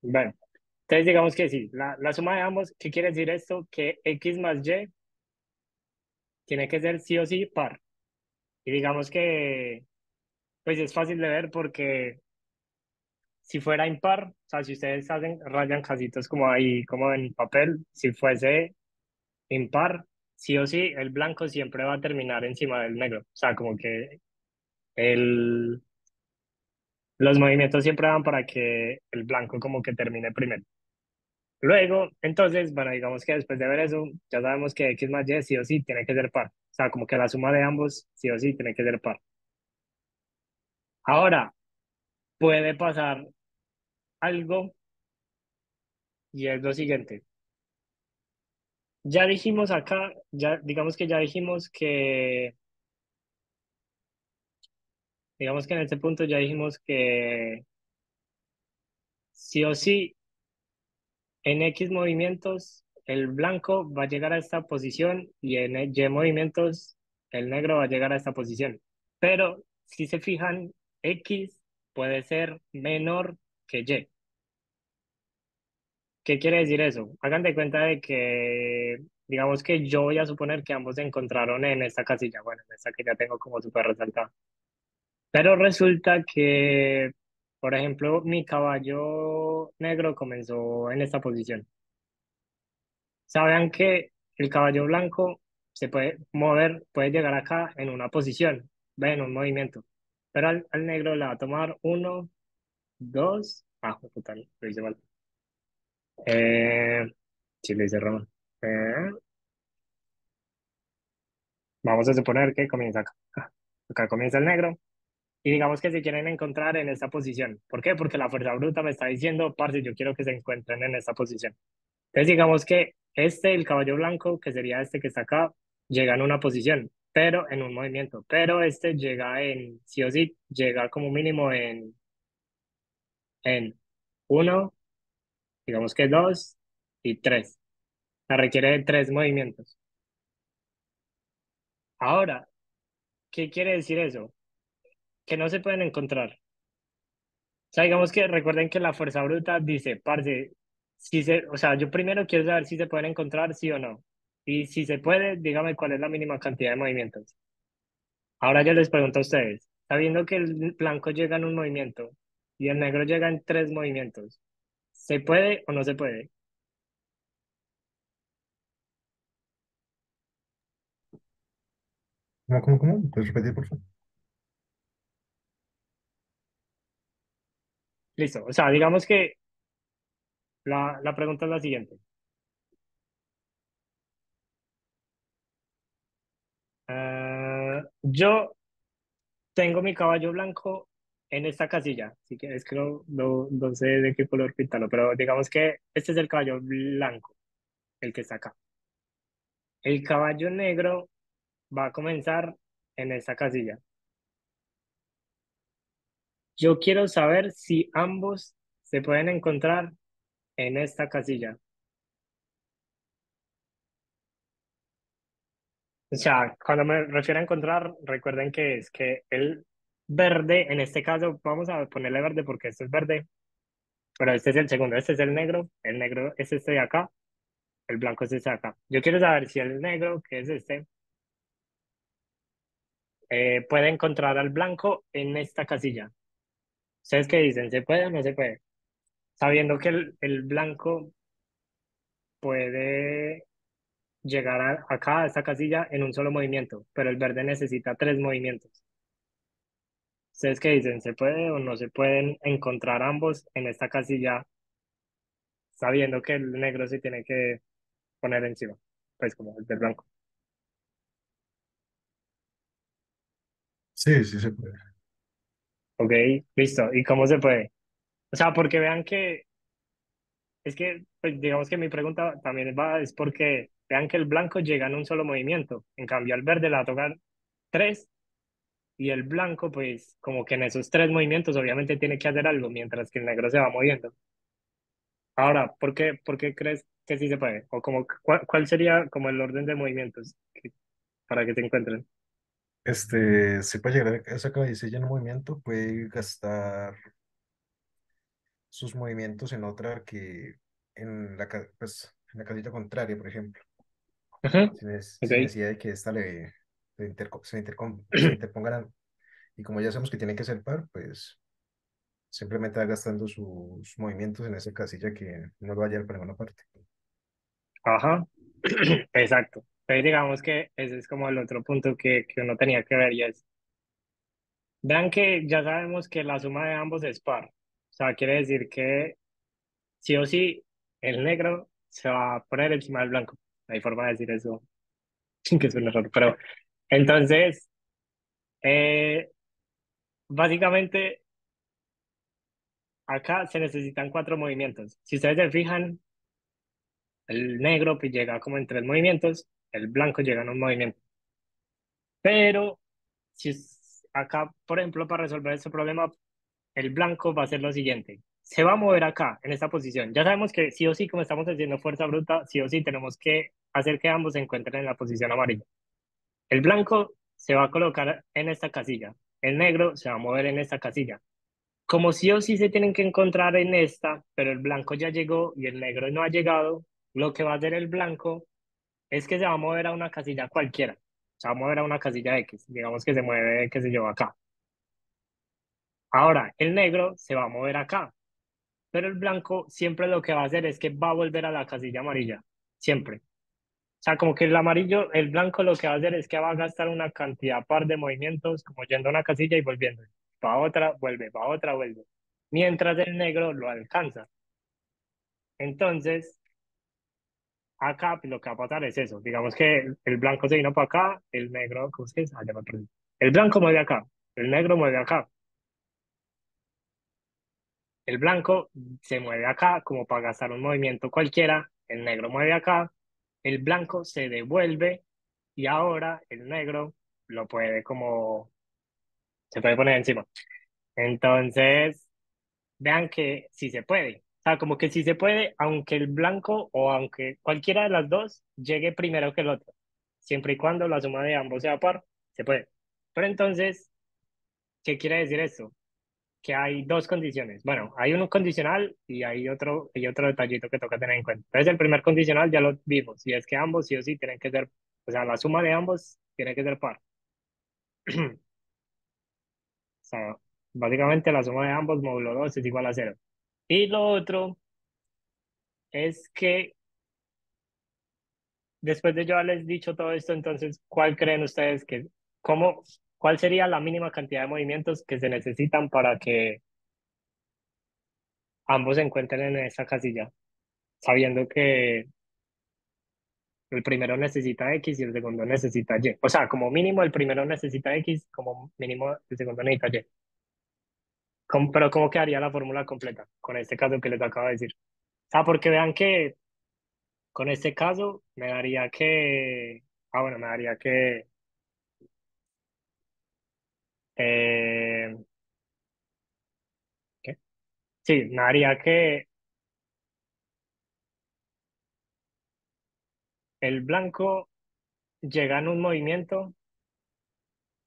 Bueno, entonces digamos que sí, la suma de ambos, ¿qué quiere decir esto? Que X más Y tiene que ser sí o sí par. Y digamos que, pues es fácil de ver porque si fuera impar, o sea, si ustedes rayan casitos como ahí, como en papel, si fuese impar, sí o sí, el blanco siempre va a terminar encima del negro. O sea, como que el, los movimientos siempre van para que el blanco como que termine primero. Luego, entonces, bueno, digamos que después de ver eso, ya sabemos que X más Y sí o sí tiene que ser par. O sea, como que la suma de ambos sí o sí tiene que ser par. Ahora, puede pasar algo y es lo siguiente. Ya dijimos acá, ya digamos que ya dijimos que, digamos que en este punto ya dijimos que sí o sí en X movimientos el blanco va a llegar a esta posición y en Y movimientos el negro va a llegar a esta posición. Pero si se fijan, X puede ser menor que Y. ¿Qué quiere decir eso? Hagan de cuenta de que, digamos que yo voy a suponer que ambos se encontraron en esta casilla, bueno, en esta que ya tengo como súper resaltada. Pero resulta que, por ejemplo, mi caballo negro comenzó en esta posición. Saben que el caballo blanco se puede mover, puede llegar acá en una posición, ve, en un movimiento. Pero al negro le va a tomar uno, dos, total, lo hice mal. Eh, sí, lo hice Roma. Eh, Vamos a suponer que comienza acá. Acá comienza el negro. Y digamos que se quieren encontrar en esta posición. ¿Por qué? Porque la fuerza bruta me está diciendo, parce, yo quiero que se encuentren en esta posición. Entonces digamos que el caballo blanco, que sería este que está acá, llega en una posición, pero en un movimiento. Pero este llega sí o sí, llega como mínimo en uno, digamos que dos y tres. Se requiere de tres movimientos. Ahora, ¿qué quiere decir eso? Que no se pueden encontrar. O sea, digamos que recuerden que la fuerza bruta dice, parce, o sea, yo primero quiero saber si se pueden encontrar, sí o no. Y si se puede, dígame cuál es la mínima cantidad de movimientos. Ahora yo les pregunto a ustedes, sabiendo que el blanco llega en un movimiento y el negro llega en tres movimientos, ¿se puede o no se puede? ¿Cómo? ¿Puedes repetir, por favor? Listo. O sea, digamos que la pregunta es la siguiente. Yo tengo mi caballo blanco en esta casilla. Si quieres, que no sé de qué color pintarlo, pero digamos que este es el caballo blanco, el que está acá. El caballo negro va a comenzar en esta casilla. Yo quiero saber si ambos se pueden encontrar en esta casilla. O sea, cuando me refiero a encontrar, recuerden que es que el verde, en este caso, vamos a ponerle verde porque esto es verde, pero este es el segundo, este es el negro es este de acá, el blanco es este de acá. Yo quiero saber si el negro, que es este, puede encontrar al blanco en esta casilla. ¿Ustedes qué dicen? ¿Se puede o no se puede? Sabiendo que el blanco puede llegar acá a esta casilla en un solo movimiento, pero el verde necesita tres movimientos. ¿Ustedes qué dicen? ¿Se puede o no se pueden encontrar ambos en esta casilla sabiendo que el negro se tiene que poner encima? Pues como el del blanco. Sí, sí se puede. Ok, listo. ¿Y cómo se puede? O sea, porque vean que es que, pues digamos que mi pregunta también va, es porque vean que el blanco llega en un solo movimiento. En cambio, al verde le va a tocar tres y el blanco, pues como que en esos tres movimientos obviamente tiene que hacer algo mientras que el negro se va moviendo. Ahora, por qué crees que sí se puede? O como, cuál sería como el orden de movimientos para que te encuentren? Se puede llegar a esa cabecilla en un movimiento, puede gastar sus movimientos en otra que pues, en la casilla contraria, por ejemplo, Ujú, ok, sin necesidad de que se interpongan. Y como ya sabemos que tiene que ser par, pues simplemente va gastando sus movimientos en esa casilla que no lo va a llevar para ninguna parte. ajá, exacto. Entonces digamos que ese es como el otro punto que uno tenía que ver y es, vean que ya sabemos que la suma de ambos es par. O sea, quiere decir que sí o sí el negro se va a poner encima del blanco. No hay forma de decir eso, que es un error, pero entonces, eh, básicamente acá se necesitan cuatro movimientos. Si ustedes se fijan, el negro pues llega como en tres movimientos, el blanco llega en un movimiento. Pero si acá, por ejemplo, para resolver este problema, el blanco va a hacer lo siguiente. Se va a mover acá, en esta posición. Ya sabemos que sí o sí, como estamos haciendo fuerza bruta, sí o sí tenemos que hacer que ambos se encuentren en la posición amarilla. El blanco se va a colocar en esta casilla. El negro se va a mover en esta casilla. Como sí o sí se tienen que encontrar en esta, pero el blanco ya llegó y el negro no ha llegado, lo que va a hacer el blanco es que se va a mover a una casilla cualquiera. Se va a mover a una casilla X. Digamos que se mueve, qué sé yo, acá. Ahora, el negro se va a mover acá, pero el blanco siempre lo que va a hacer es que va a volver a la casilla amarilla. Siempre. O sea, como que el amarillo, el blanco lo que va a hacer es que va a gastar una cantidad par de movimientos, como yendo a una casilla y volviendo. Va a otra, vuelve, va a otra, vuelve. Mientras el negro lo alcanza. Entonces, acá pues, lo que va a pasar es eso. Digamos que el blanco se vino para acá, el negro, ¿cómo es que es? Ah, ya me perdí. El blanco mueve acá, el negro mueve acá. El blanco se mueve acá como para gastar un movimiento cualquiera, el negro mueve acá, el blanco se devuelve y ahora el negro lo puede como, se puede poner encima. Entonces, vean que sí se puede. O sea, como que sí se puede, aunque el blanco o aunque cualquiera de las dos llegue primero que el otro. Siempre y cuando la suma de ambos sea par, se puede. Pero entonces, ¿qué quiere decir esto? que hay dos condiciones. Bueno, hay un condicional y otro detallito que toca tener en cuenta. Entonces, el primer condicional ya lo vimos, y es que ambos sí o sí tienen que ser, o sea, la suma de ambos tiene que ser par. O sea, básicamente la suma de ambos módulo 2 es igual a cero. Y lo otro es que después de yo haberles dicho todo esto, entonces, ¿cuál creen ustedes que, cómo, cuál sería la mínima cantidad de movimientos que se necesitan para que ambos se encuentren en esa casilla? Sabiendo que el primero necesita X y el segundo necesita Y. O sea, como mínimo el primero necesita X, como mínimo el segundo necesita Y. Pero ¿cómo quedaría la fórmula completa con este caso que les acabo de decir? O sea, porque vean que con este caso me daría que, bueno, me daría que, eh, ¿qué? Sí, me daría que el blanco llega en un movimiento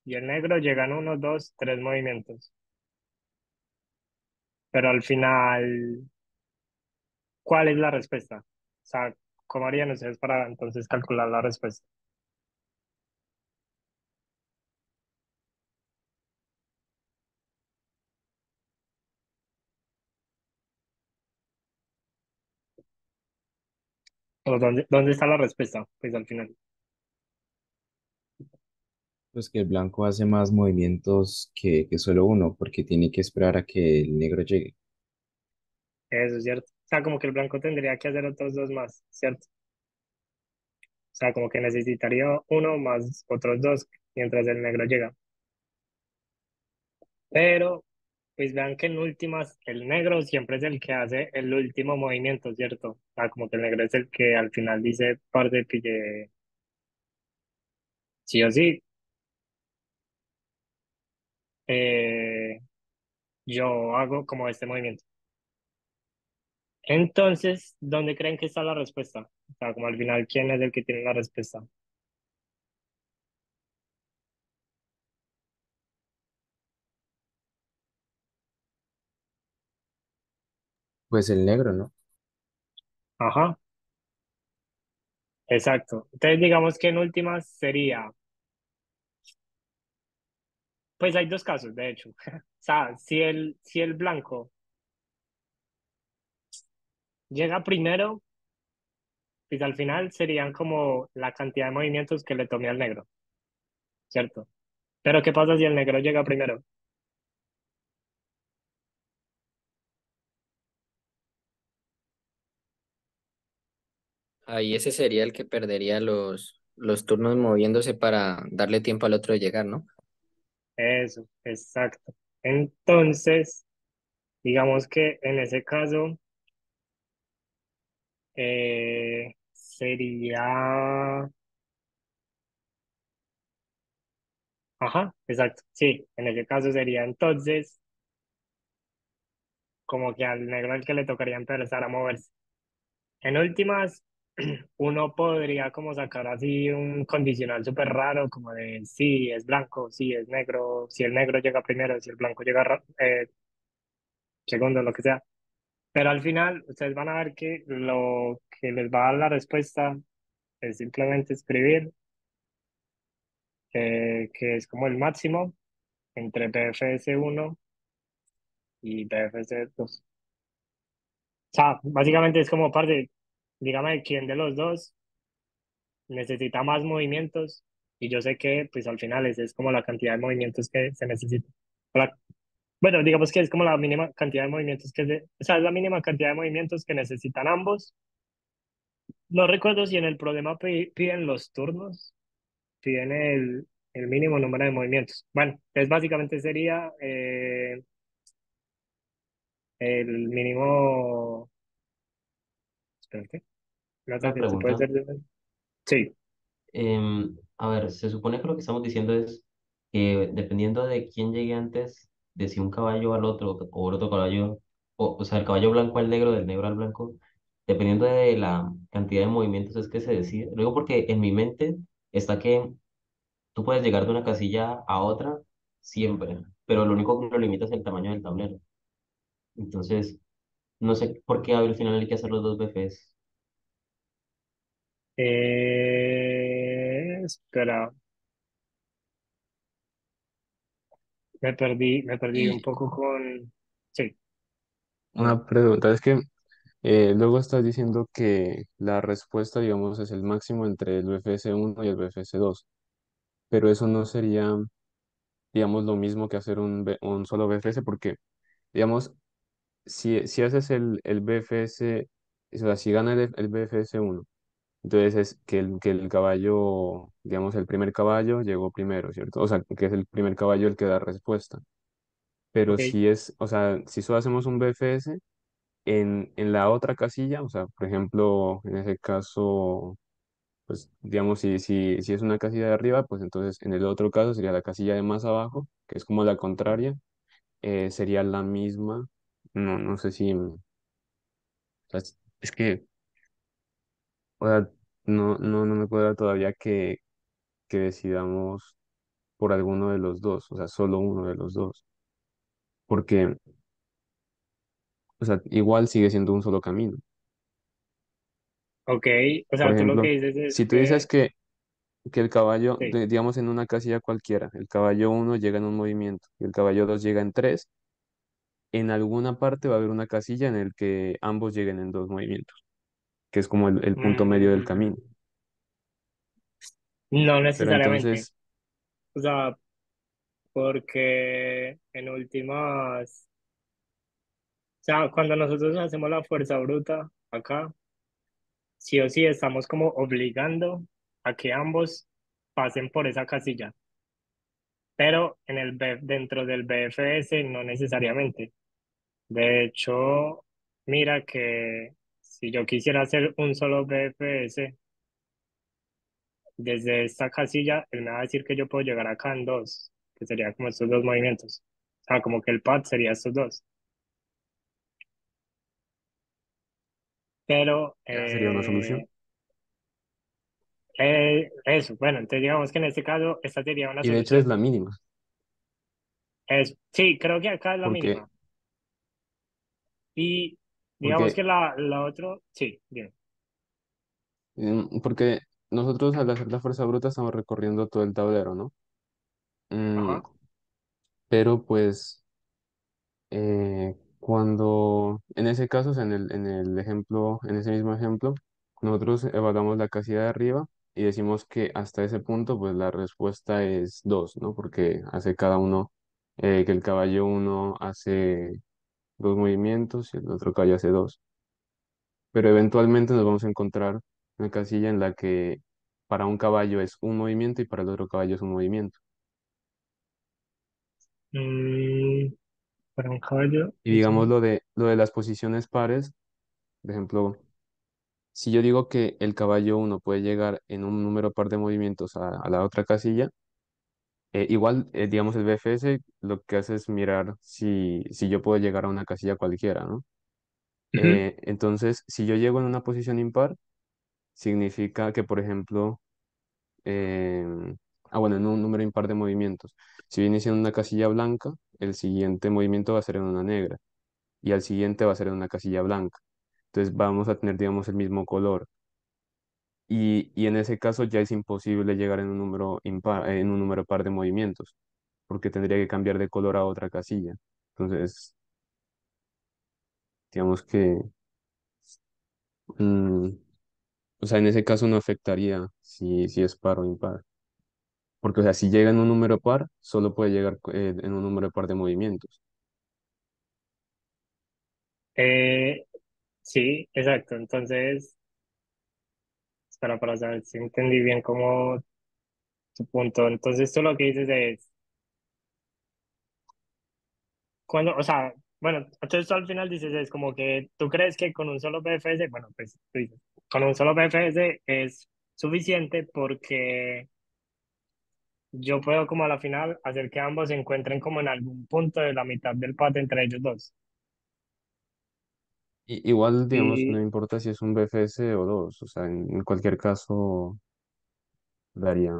y el negro llega en uno, dos, tres movimientos. Pero al final, ¿cuál es la respuesta? O sea, ¿cómo harían ustedes para entonces calcular la respuesta? ¿O dónde está la respuesta? Pues al final. Pues que el blanco hace más movimientos que solo uno, porque tiene que esperar a que el negro llegue. Eso es cierto. O sea, como que el blanco tendría que hacer otros dos más, ¿cierto? O sea, como que necesitaría uno más otros dos mientras el negro llega. Pero, pues vean que en últimas, el negro siempre es el que hace el último movimiento, ¿cierto? O sea, como que el negro es el que al final dice, parte pille, sí o sí, eh, yo hago como este movimiento. Entonces, ¿dónde creen que está la respuesta? O sea, como al final, ¿quién es el que tiene la respuesta? Pues el negro, ¿no? Ajá, exacto. Entonces, digamos que en últimas sería, pues hay dos casos, de hecho. O sea, si el blanco llega primero, pues al final serían como la cantidad de movimientos que le tomé al negro, ¿cierto? Pero ¿qué pasa si el negro llega primero? Ahí ese sería el que perdería los turnos moviéndose para darle tiempo al otro de llegar, ¿no? Eso, exacto. Entonces, digamos que en ese caso sería, ajá, exacto, sí, en ese caso sería entonces como que al negro al que le tocaría empezar a moverse. En últimas, uno podría como sacar así un condicional súper raro, como de si es blanco, si es negro, si el negro llega primero, si el blanco llega segundo, lo que sea. Pero al final, ustedes van a ver que lo que les va a dar la respuesta es simplemente escribir que es como el máximo entre BFS1 y BFS2. O sea, básicamente es como parte, dígame quién de los dos necesita más movimientos y yo sé que pues al final esa es como la cantidad de movimientos que se necesita. Bueno, digamos que es como la mínima cantidad de movimientos o sea, es la mínima cantidad de movimientos que necesitan ambos. No recuerdo si en el problema piden los turnos, piden el mínimo número de movimientos. Bueno, entonces básicamente sería el mínimo, espérate, no sé Una si puede pregunta. ser, sí, A ver, se supone que lo que estamos diciendo es que dependiendo de quién llegue antes, de si un caballo al otro o el otro caballo, o sea, el caballo blanco al negro, del negro al blanco, dependiendo de la cantidad de movimientos es que se decide. Luego porque en mi mente está que tú puedes llegar de una casilla a otra siempre. pero lo único que lo limita es el tamaño del tablero. Entonces, no sé por qué al final hay que hacer los dos BFS. Espera, me perdí un Y poco con... Sí, una pregunta es que luego estás diciendo que la respuesta, digamos, es el máximo entre el bfs uno y el bfs dos, pero eso no sería, digamos, lo mismo que hacer un solo BFS, porque, digamos, si haces el BFS, o sea, si gana el BFS uno, entonces es que el caballo, digamos, el primer caballo llegó primero, ¿cierto? O sea, que es el primer caballo el que da respuesta. Pero ok. si es, o sea, si solo hacemos un BFS, en la otra casilla, o sea, por ejemplo, en ese caso, pues digamos, si es una casilla de arriba, pues entonces en el otro caso sería la casilla de más abajo, que es como la contraria, sería la misma. No sé si, o sea, es que, o sea, no me cuadra todavía que decidamos por alguno de los dos, o sea, solo uno de los dos, porque, o sea, igual sigue siendo un solo camino. Ok, o Por sea, tú lo que ejemplo, dices es si tú dices que el caballo, sí. digamos en una casilla cualquiera, el caballo uno llega en un movimiento y el caballo 2 llega en tres, en alguna parte va a haber una casilla en el que ambos lleguen en dos movimientos, que es como el punto medio del Mm, camino. no Pero necesariamente, entonces, o sea, porque en últimas, o sea, cuando nosotros hacemos la fuerza bruta acá, sí o sí estamos como obligando a que ambos pasen por esa casilla, pero en dentro del BFS no necesariamente. De hecho, mira que si yo quisiera hacer un solo BFS desde esta casilla, él me va a decir que yo puedo llegar acá en dos, que serían como estos dos movimientos. O sea, como que el pad sería estos dos. Pero esa sería una solución. eso, bueno, entonces digamos que en este caso esta sería una Y de hecho es solución. la mínima, Eso, sí, creo que acá es la porque, mínima. Y digamos que porque, la otra, sí, bien. porque nosotros al hacer la fuerza bruta estamos recorriendo todo el tablero, ¿no? Mm, Ajá. pero pues cuando, en ese caso, o sea, en el ejemplo, en ese mismo ejemplo, nosotros evaluamos la casilla de arriba y decimos que hasta ese punto, pues la respuesta es 2, ¿no? Porque hace cada uno, que el caballo uno hace dos movimientos y el otro caballo hace dos. Pero eventualmente nos vamos a encontrar una casilla en la que para un caballo es un movimiento y para el otro caballo es un movimiento. Mm, para un caballo, Y digamos lo de las posiciones pares, por ejemplo, si yo digo que el caballo uno puede llegar en un número par de movimientos a la otra casilla, igual, digamos, el BFS lo que hace es mirar si yo puedo llegar a una casilla cualquiera, ¿no? ujú, Entonces, si yo llego en una posición impar, significa que, por ejemplo, bueno, en un número impar de movimientos, si yo inicio en una casilla blanca, el siguiente movimiento va a ser en una negra y al siguiente va a ser en una casilla blanca. Entonces, vamos a tener, digamos, el mismo color. Y en ese caso ya es imposible llegar en un número impar, en un número par de movimientos, porque tendría que cambiar de color a otra casilla. Entonces, digamos que, mm, o sea, en ese caso no afectaría si es par o impar. Porque, o sea, si llega en un número par, solo puede llegar en un número par de movimientos. eh, sí, exacto. Entonces, para saber si entendí bien cómo tu punto. Entonces, tú lo que dices es, cuando, o sea, bueno, entonces tú al final dices, es como que tú crees que con un solo PFS, bueno, pues tú dices, con un solo PFS es suficiente porque yo puedo como a la final hacer que ambos se encuentren como en algún punto de la mitad del pad entre ellos dos. Igual, digamos, no Y importa si es un BFS o dos, o sea, en cualquier caso daría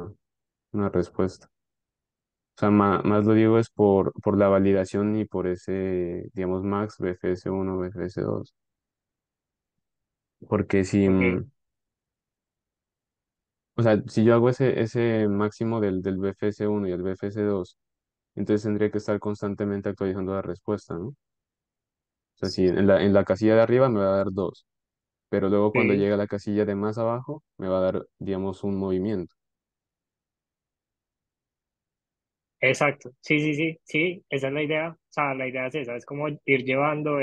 una respuesta. O sea, más, lo digo es por la validación y por ese, digamos, max BFS1, BFS2. Porque si, Ok, o sea, si yo hago ese máximo del BFS1 y el BFS2, entonces tendría que estar constantemente actualizando la respuesta, ¿no? O sea, si en la casilla de arriba me va a dar dos, pero luego cuando sí, llega a la casilla de más abajo me va a dar, digamos, un movimiento. exacto. Sí, sí, sí, sí, esa es la idea. O sea, la idea es esa, es como ir llevando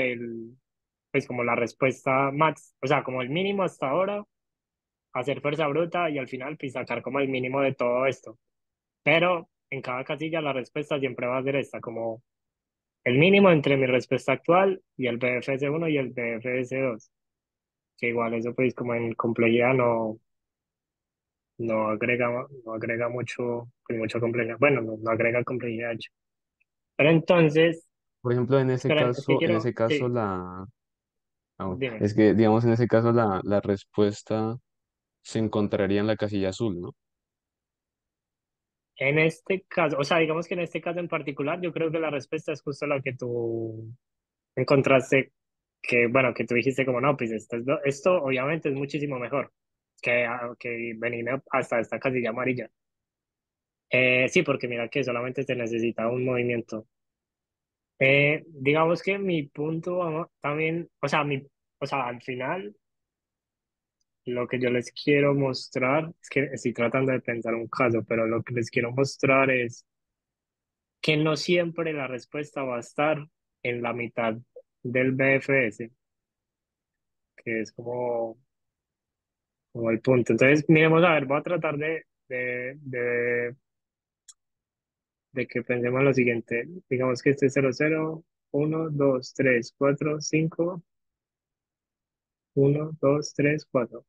pues como la respuesta max, o sea, como el mínimo hasta ahora, hacer fuerza bruta y al final pues sacar como el mínimo de todo esto. Pero en cada casilla la respuesta siempre va a ser esta, como el mínimo entre mi respuesta actual y el BFS1 y el BFS2, que igual eso pues como en complejidad no agrega mucho, pues, mucha complejidad. Bueno, no agrega complejidad, de hecho. Pero entonces, Por ejemplo, esperen, es que en quiero, ese caso sí, bueno, dime. es que, digamos, en ese caso la respuesta se encontraría en la casilla azul, ¿no? En este caso, o sea, digamos que en este caso en particular, yo creo que la respuesta es justo la que tú encontraste, que bueno, que tú dijiste como no, pues esto obviamente es muchísimo mejor que venirme hasta esta casilla amarilla. Sí, porque mira que solamente se necesita un movimiento. Digamos que mi punto también, o sea, al final, lo que yo les quiero mostrar, es que estoy tratando de pensar un caso, pero lo que les quiero mostrar es que no siempre la respuesta va a estar en la mitad del BFS, que es como el punto. Entonces, miremos a ver, voy a tratar de que pensemos en lo siguiente. Digamos que este es 0, 0, 1, 2, 3, 4, 5, 1, 2, 3, 4.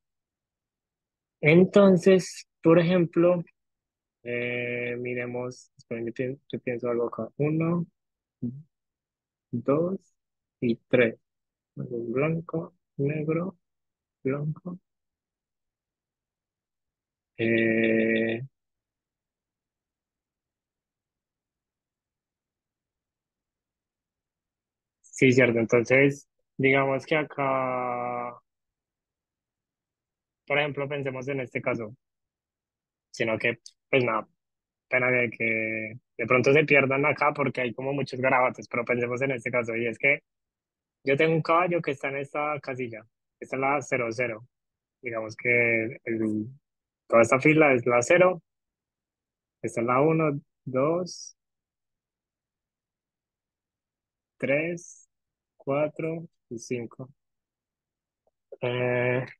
Entonces, por ejemplo, miremos, esperen, yo pienso algo acá. 1, 2 y 3. Blanco, negro, blanco. Eh, sí, cierto. Entonces, digamos que acá, por ejemplo, pensemos en este caso, sino que, pues nada, pena que de pronto se pierdan acá porque hay como muchos garabatos, pero pensemos en este caso, y es que yo tengo un caballo que está en esta casilla, esta es la 0, 0. Digamos que toda esta fila es la 0, esta es la 1, 2, 3, 4 y 5.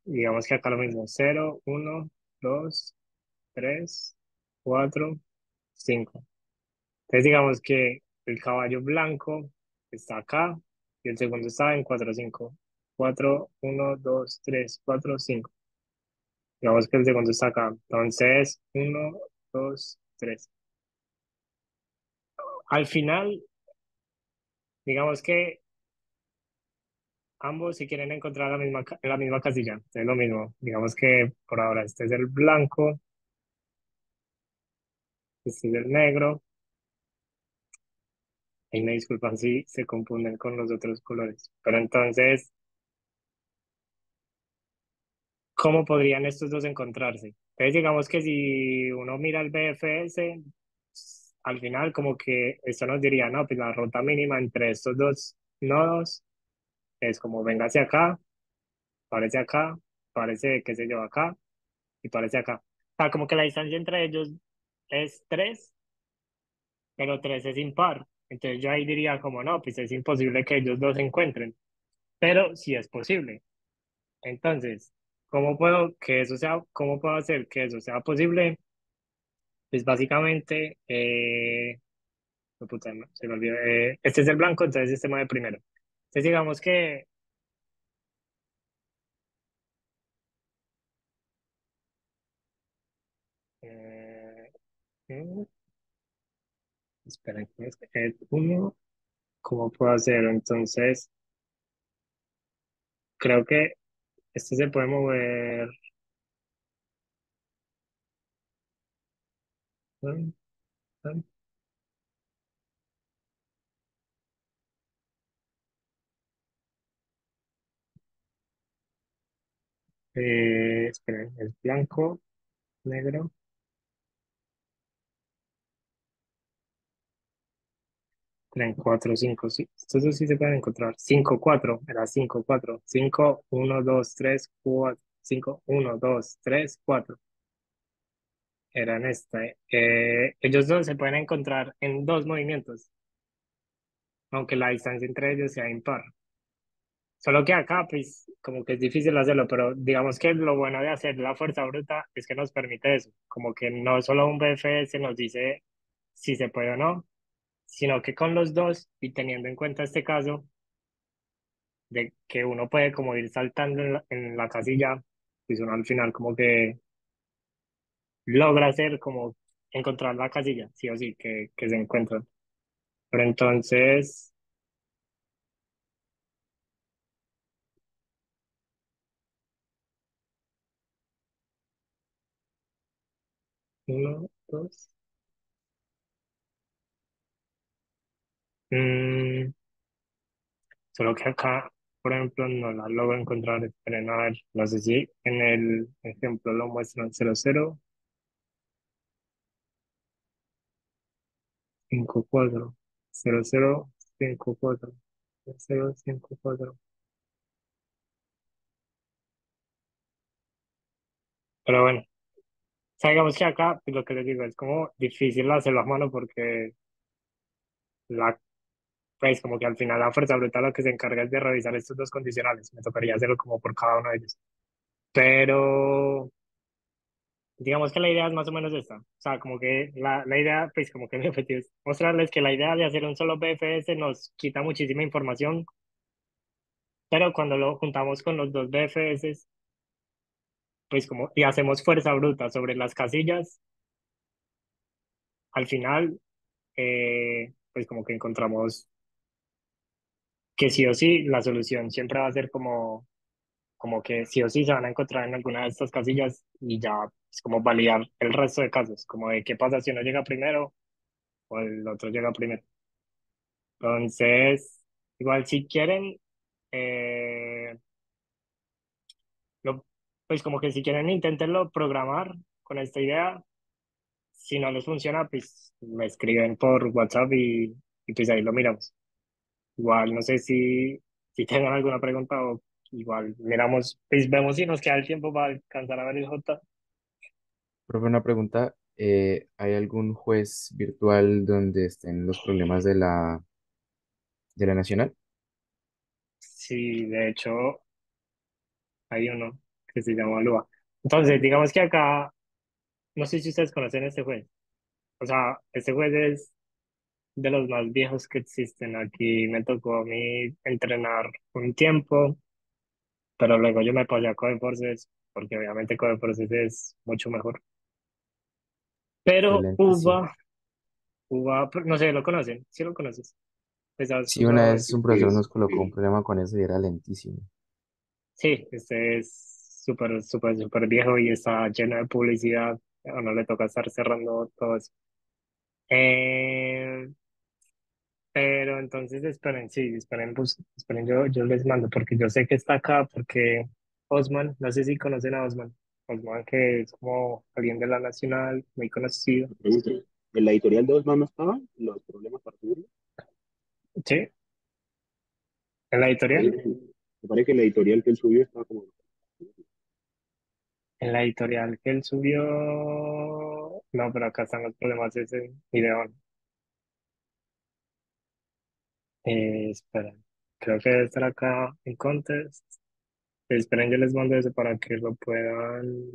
Digamos que acá lo mismo, 0, 1, 2, 3, 4, 5. Entonces digamos que el caballo blanco está acá y el segundo está en 4, 5. 4, 1, 2, 3, 4, 5. Digamos que el segundo está acá. Entonces, 1, 2, 3. Al final, digamos que ambos si quieren encontrar la misma casilla. Es lo mismo. Digamos que por ahora este es el blanco, este es el negro. Y me disculpan si se confunden con los otros colores. Pero entonces, ¿cómo podrían estos dos encontrarse? Entonces, digamos que si uno mira el BFS, al final como que esto nos diría, no, pues la ruta mínima entre estos dos nodos es como venga hacia acá, parece, qué sé yo, acá y parece acá. O sea, como que la distancia entre ellos es 3, pero 3 es impar. Entonces yo ahí diría como, no, pues es imposible que ellos dos se encuentren, pero sí es posible. Entonces, cómo puedo hacer que eso sea posible? Pues básicamente, oh, puta, no, se me olvidó, este es el blanco, entonces este mueve primero. Entonces digamos que, eh, mm, esperen, es que uno, ¿cómo puedo hacer? Entonces, creo que este se puede mover, mm, mm, Esperen, es blanco, negro. 3, 4, 5, sí. Estos dos sí se pueden encontrar. 5 4 era 5 4 5 1 2 3 4 5 1 2 3 4 eran este. Ellos dos se pueden encontrar en dos movimientos, aunque la distancia entre ellos sea impar. Solo que acá, pues, como que es difícil hacerlo, pero digamos que lo bueno de hacer la fuerza bruta es que nos permite eso, como que no solo un BFS nos dice si se puede o no, sino que con los dos, y teniendo en cuenta este caso, de que uno puede como ir saltando en la casilla, pues uno al final como que logra hacer como encontrar la casilla, sí o sí, que se encuentran. Pero entonces, uno, dos. mm, Solo que acá, por ejemplo, no la logro encontrar. Esperen, a ver, no sé si en el ejemplo lo muestran 00, 54, 00, 54, 00, 54. Pero bueno, sabemos que acá, pues, lo que les digo, es como difícil hacerlo a mano porque la, pues como que al final la fuerza bruta lo que se encarga es de revisar estos dos condicionales. Me tocaría hacerlo como por cada uno de ellos. Pero digamos que la idea es más o menos esta. O sea, como que la idea, pues como que mi objetivo es mostrarles que la idea de hacer un solo BFS nos quita muchísima información, pero cuando lo juntamos con los dos BFS, pues como y hacemos fuerza bruta sobre las casillas, al final, pues como que encontramos que sí o sí la solución siempre va a ser como que sí o sí se van a encontrar en alguna de estas casillas y ya es como validar el resto de casos, como de qué pasa si uno llega primero o el otro llega primero. Entonces, igual si quieren, eh, lo, pues como que si quieren intentarlo programar con esta idea, si no les funciona, pues me escriben por WhatsApp y pues ahí lo miramos. Igual no sé si tengan alguna pregunta o igual miramos, pues vemos si nos queda el tiempo para alcanzar a ver el J. Profe, una pregunta. ¿Hay algún juez virtual donde estén los problemas de la nacional? Sí, de hecho hay uno que se llama Lua. Entonces, digamos que acá, no sé si ustedes conocen este juez. O sea, este juez es de los más viejos que existen. Aquí me tocó a mí entrenar un tiempo, pero luego yo me pasé a Codeforces, porque obviamente Codeforces es mucho mejor. Pero Excelentísimo. no sé, ¿lo conocen? ¿Sí lo conoces? Pues has Sí, una usado. vez un profesor Sí, nos colocó un sí. problema con eso y era lentísimo. Sí, este es súper, súper, súper viejo y está lleno de publicidad. A uno le toca estar cerrando todo eso. Eh, Pero entonces esperen, sí, esperen, esperen, yo les mando, porque yo sé que está acá, porque Osman, no sé si conocen a Osman. Osman, que es como alguien de la Nacional, muy conocido. Pregunta, ¿en la editorial de Osman no estaban los problemas para subirlo? Sí, en la Me editorial. parece me parece que en la editorial que él subió estaba como... En la editorial que él subió. No, pero acá están los problemas de ese video. Esperen, creo que debe estar acá en Contest. Esperen, yo les mando eso para que lo puedan.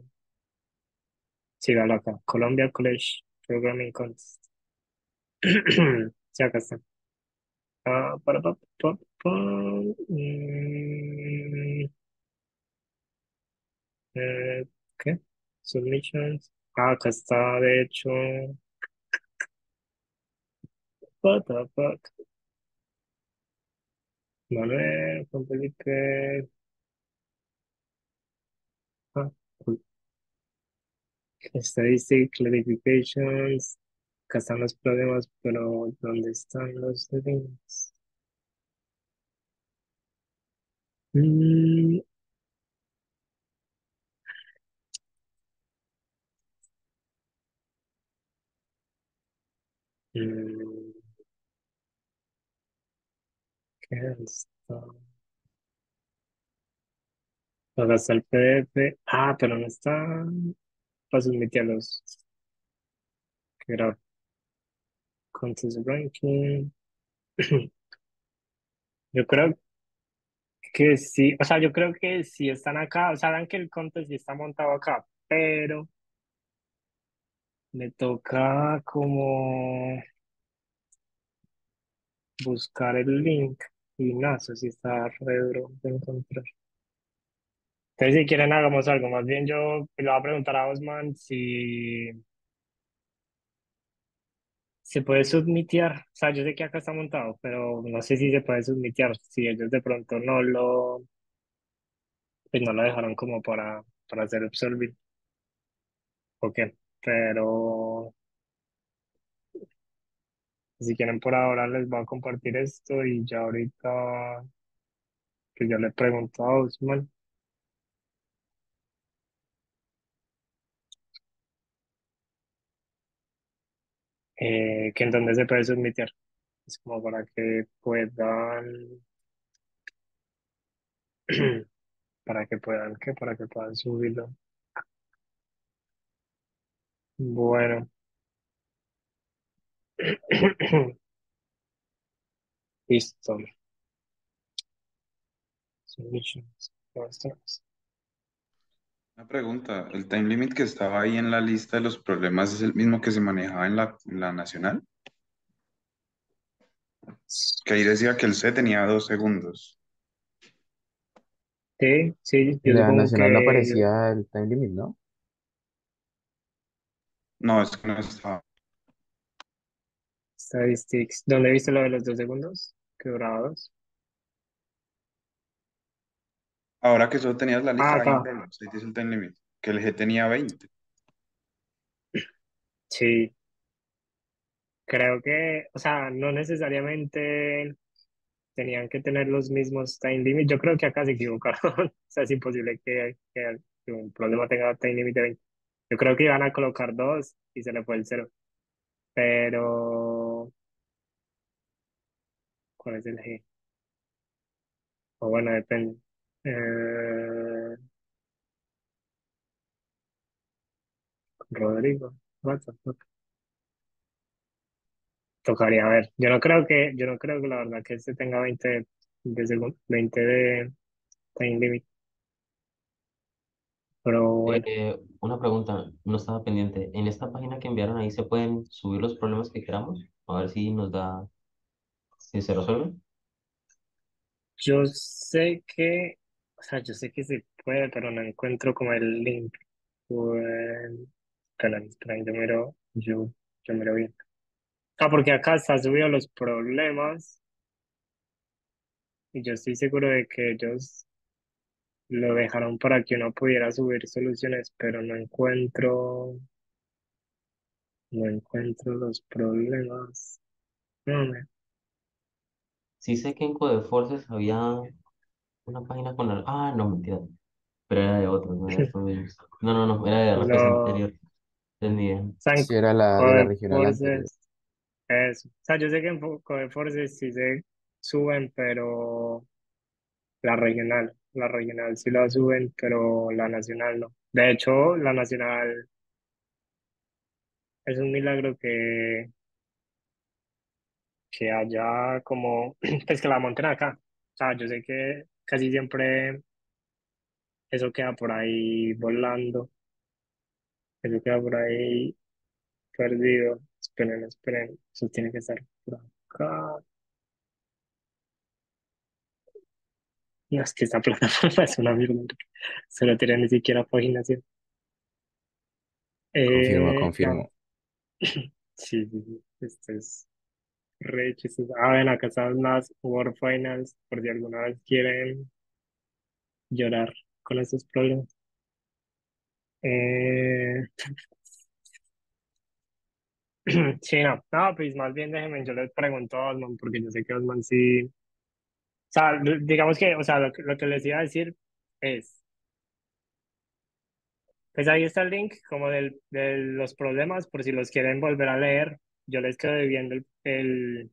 Sí, dale acá. Colombia College Programming Contest. Sí, acá está. Pa. Mm, ¿Qué? Submissions. Acá está, de hecho. What the fuck? Manuel, complicate. Ah, cool. Statistic, clarifications. Acá están los problemas, pero ¿dónde están los settings? Mm, Mm, ¿Qué es esto? ¿Dónde está el PDF? Ah, pero no está para submitirlos. Que era contest ranking. Yo creo que sí, o sea, yo creo que sí están acá, o sea, dan que el contest sí está montado acá, pero me toca como buscar el link y no sé si está re duro de encontrar. Entonces, si quieren, hagamos algo. Más bien, yo le voy a preguntar a Osman si se puede submitear. O sea, yo sé que acá está montado, pero no sé si se puede submitear. Si ellos de pronto pues no lo dejaron como para hacer Absolvit. Ok, pero si quieren por ahora les voy a compartir esto y ya ahorita que yo le pregunto a Osman que en dónde se puede submitear. Es como para que puedan, para que puedan subirlo. Bueno, listo. Submissions. Una pregunta, ¿el time limit que estaba ahí en la lista de los problemas es el mismo que se manejaba en la nacional? Que ahí decía que el C tenía 2 segundos. Sí, sí, En yo la supongo nacional no que aparecía el time limit, ¿no? No, es que no estaba. Statistics. ¿Dónde viste lo de los 2 segundos? ¿Qué duraba dos? Ahora que solo tenías la Ah, lista, ahí acá. dice el time limit, que el G tenía 20. Sí, creo que, o sea, no necesariamente tenían que tener los mismos time limit. Yo creo que acá se equivocaron. O sea, es imposible que un problema tenga time limit de 20. Yo creo que iban a colocar dos y se le fue el cero. Pero, ¿cuál es el G? O bueno, depende. Eh, Rodrigo. What the fuck? Tocaría ver. Yo no creo que la verdad que este tenga 20 de time limit. Pero bueno, Una pregunta, no estaba pendiente. ¿En esta página que enviaron ahí se pueden subir los problemas que queramos? A ver si nos da, si se resuelven. yo sé que, o sea, yo sé que se puede, pero no encuentro como el link. Bueno, espera, yo miro bien. Ah, porque acá está subido los problemas y yo estoy seguro de que ellos lo dejaron para que uno pudiera subir soluciones, pero no encuentro los problemas. No, Sí sé que en Codeforces había una página con... Ah, no, mentira. Pero era de otros, no era de estos mismos. No, no, no, era de RPC lo, anterior. Tenía. San Sí, era la de la Code regional anterior. Forces, eso. O sea, yo sé que en Code Forces sí se suben, pero la regional sí la suben, pero la nacional no. De hecho, la nacional es un milagro que haya como, pues que la monten acá. O sea, yo sé que casi siempre eso queda por ahí volando, eso queda por ahí perdido. Esperen, eso tiene que estar por acá. No, es que esta plataforma es una mierda. Solo tiene ni siquiera paginación. Confirmo, No, confirmo. sí, sí, sí. Esto es re chistoso. Ah, ven, acá están las World Finals, por si alguna vez quieren llorar con estos problemas. Eh, sí, no, pues más bien déjenme, yo les pregunto a Osman, porque yo sé que Osman sí. O sea, digamos que, o sea, lo que les iba a decir es. Pues ahí está el link como de los problemas por si los quieren volver a leer. yo les quedé viendo el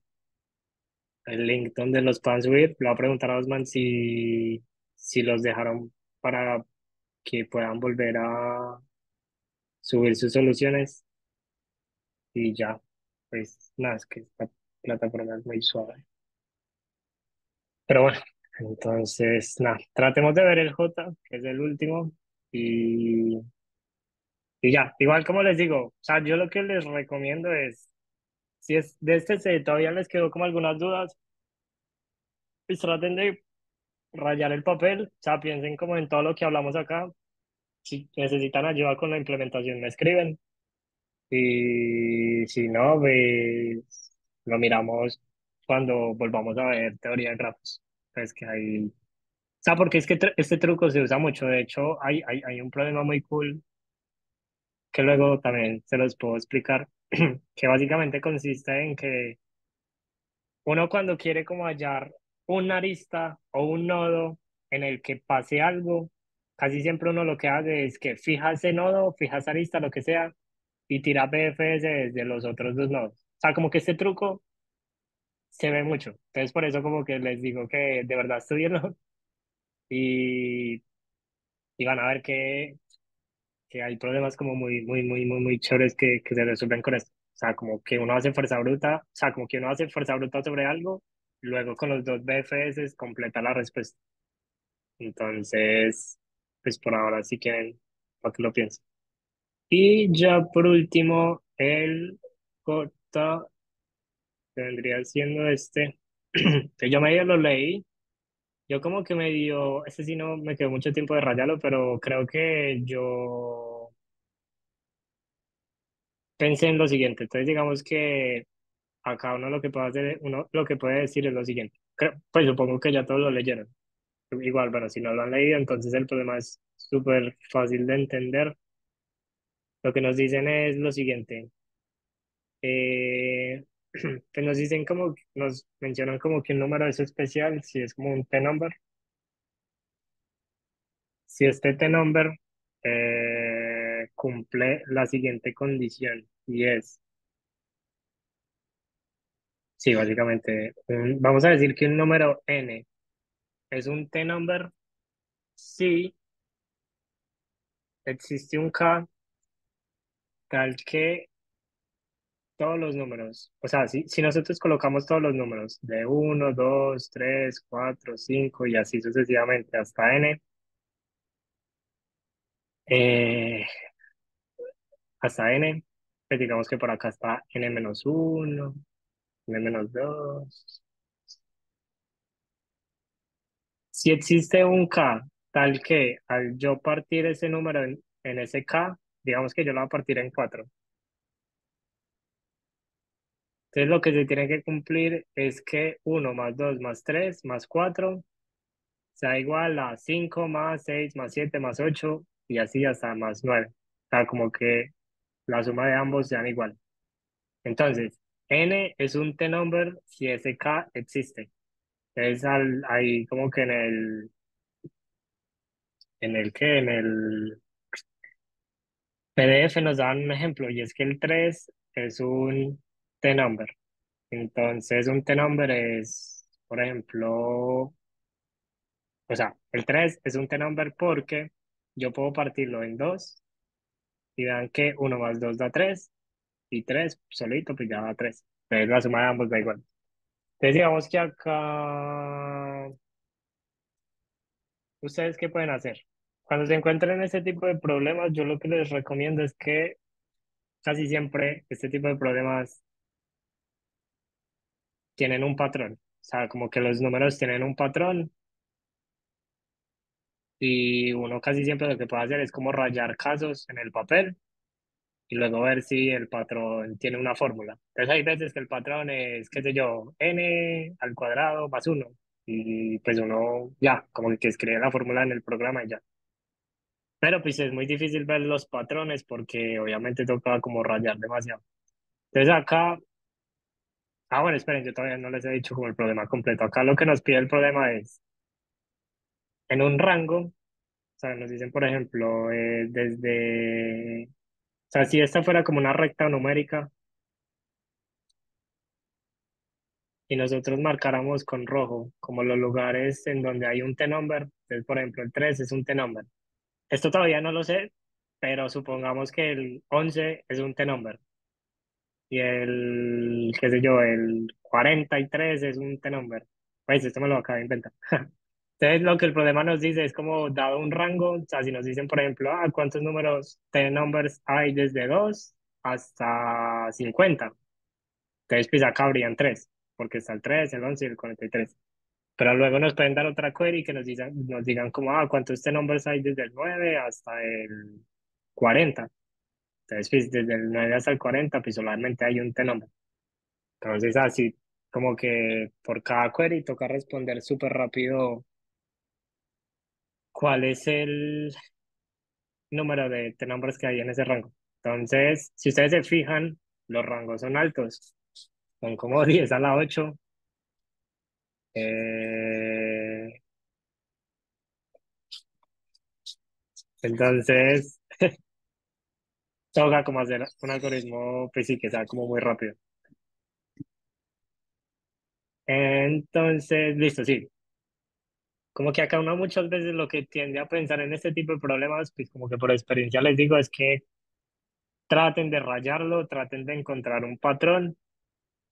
link donde los puedan subir. Le voy a preguntar a Osman si los dejaron para que puedan volver a subir sus soluciones y ya. Pues nada, es que esta plataforma es muy suave. Pero bueno, entonces nada, tratemos de ver el J, que es el último, y, y ya. Igual como les digo, o sea, yo lo que les recomiendo es, si es de este se todavía les quedó como algunas dudas, pues traten de rayar el papel, o sea, piensen como en todo lo que hablamos acá. Si necesitan ayuda con la implementación, me escriben. Y si no, pues lo miramos cuando volvamos a ver teoría de grafos. Pues que hay. O sea, porque es que este truco se usa mucho. De hecho, hay un problema muy cool que luego también se los puedo explicar, que básicamente consiste en que uno cuando quiere como hallar una arista o un nodo en el que pase algo, casi siempre uno lo que hace es que fija ese nodo, fija esa arista, lo que sea, y tira BFS desde los otros dos nodos. O sea, como que este truco se ve mucho. Entonces, por eso como que les digo que de verdad estudienlo y, y van a ver que hay problemas como muy chéveres que se resuelven con esto. O sea, como que uno hace fuerza bruta, o sea, como que uno hace fuerza bruta sobre algo, luego con los dos BFS completa la respuesta. Entonces, pues por ahora si quieren, para que lo piensen. Y ya por último, el J que vendría siendo este, que yo medio lo leí, yo como que medio, este sí no me quedó mucho tiempo de rayarlo, pero creo que yo pensé en lo siguiente, entonces digamos que acá uno lo que puede hacer, uno lo que puede decir es lo siguiente, pues supongo que ya todos lo leyeron, igual, bueno, si no lo han leído, entonces el problema es súper fácil de entender, lo que nos dicen es lo siguiente, eh, que nos dicen como, nos mencionan como que un número es especial, si es como un T-number. Si este T-number cumple la siguiente condición y es, sí, básicamente, vamos a decir que un número n es un T-number si existe un k tal que todos los números, o sea, si nosotros colocamos todos los números de uno 2 3 4 5 y así sucesivamente hasta n, eh, hasta n, pues digamos que por acá está n-1, n-2. Si existe un K tal que al yo partir ese número en ese K, digamos que yo lo voy a partir en 4. Entonces lo que se tiene que cumplir es que 1 más 2 más 3 más 4 sea igual a 5 más 6 más 7 más 8 y así hasta más 9. O sea, como que la suma de ambos sean igual. Entonces, n es un T-number si ese K existe. Entonces ahí como que en el PDF nos dan un ejemplo y es que el 3 es un T-number. Entonces, un T-number es, por ejemplo, o sea, el 3 es un T-number porque yo puedo partirlo en 2 y vean que 1 más 2 da 3 y 3 solito pues ya da 3. Entonces, la suma de ambos da igual. Entonces, digamos que acá, ¿ustedes qué pueden hacer? Cuando se encuentren este tipo de problemas, yo lo que les recomiendo es que casi siempre este tipo de problemas tienen un patrón. O sea, como que los números tienen un patrón y uno casi siempre lo que puede hacer es como rayar casos en el papel y luego ver si el patrón tiene una fórmula. Entonces hay veces que el patrón es, qué sé yo, n al cuadrado más uno y pues uno ya, como que escribe la fórmula en el programa y ya. Pero pues es muy difícil ver los patrones porque obviamente toca como rayar demasiado. Entonces acá, bueno, esperen, yo todavía no les he dicho como el problema completo. Acá lo que nos pide el problema es en un rango. O sea, nos dicen, por ejemplo, o sea, si esta fuera como una recta numérica, y nosotros marcáramos con rojo como los lugares en donde hay un T-number. Entonces, por ejemplo, el 3 es un T-number. Esto todavía no lo sé, pero supongamos que el 11 es un T-number y el, qué sé yo, el 43 es un T-number. Pues esto me lo acabo de inventar. Entonces, lo que el problema nos dice es como dado un rango, o sea, si nos dicen, por ejemplo, ¿cuántos números T-numbers hay desde 2 hasta 50? Entonces, pues acá habrían tres, porque está el 3, el 11 y el 43. Pero luego nos pueden dar otra query que nos digan como, ¿cuántos T-numbers hay desde el 9 hasta el 40? Entonces, pues desde el 9 hasta el 40, pues solamente hay un T-number. Entonces, así como que por cada query toca responder súper rápido cuál es el número de T-numbers que hay en ese rango. Entonces, si ustedes se fijan, los rangos son altos. Son como 10 a la 8. Eh, entonces, toca como hacer un algoritmo, pues sí, que sea como muy rápido. Entonces, listo, sí. Como que acá uno muchas veces lo que tiende a pensar en este tipo de problemas, pues como que por experiencia les digo, es que traten de rayarlo, traten de encontrar un patrón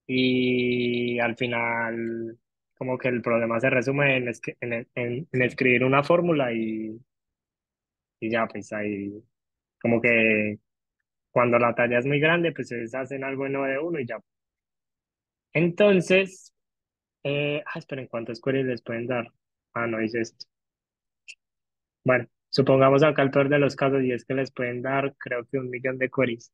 y al final como que el problema se resume en escribir una fórmula y ya, pues ahí como que cuando la talla es muy grande, pues se hacen algo en 9 de uno y ya. Entonces, esperen, ¿cuántos queries les pueden dar? No hice esto. Bueno, supongamos acá el peor de los casos y es que les pueden dar, creo que 1 millón de queries.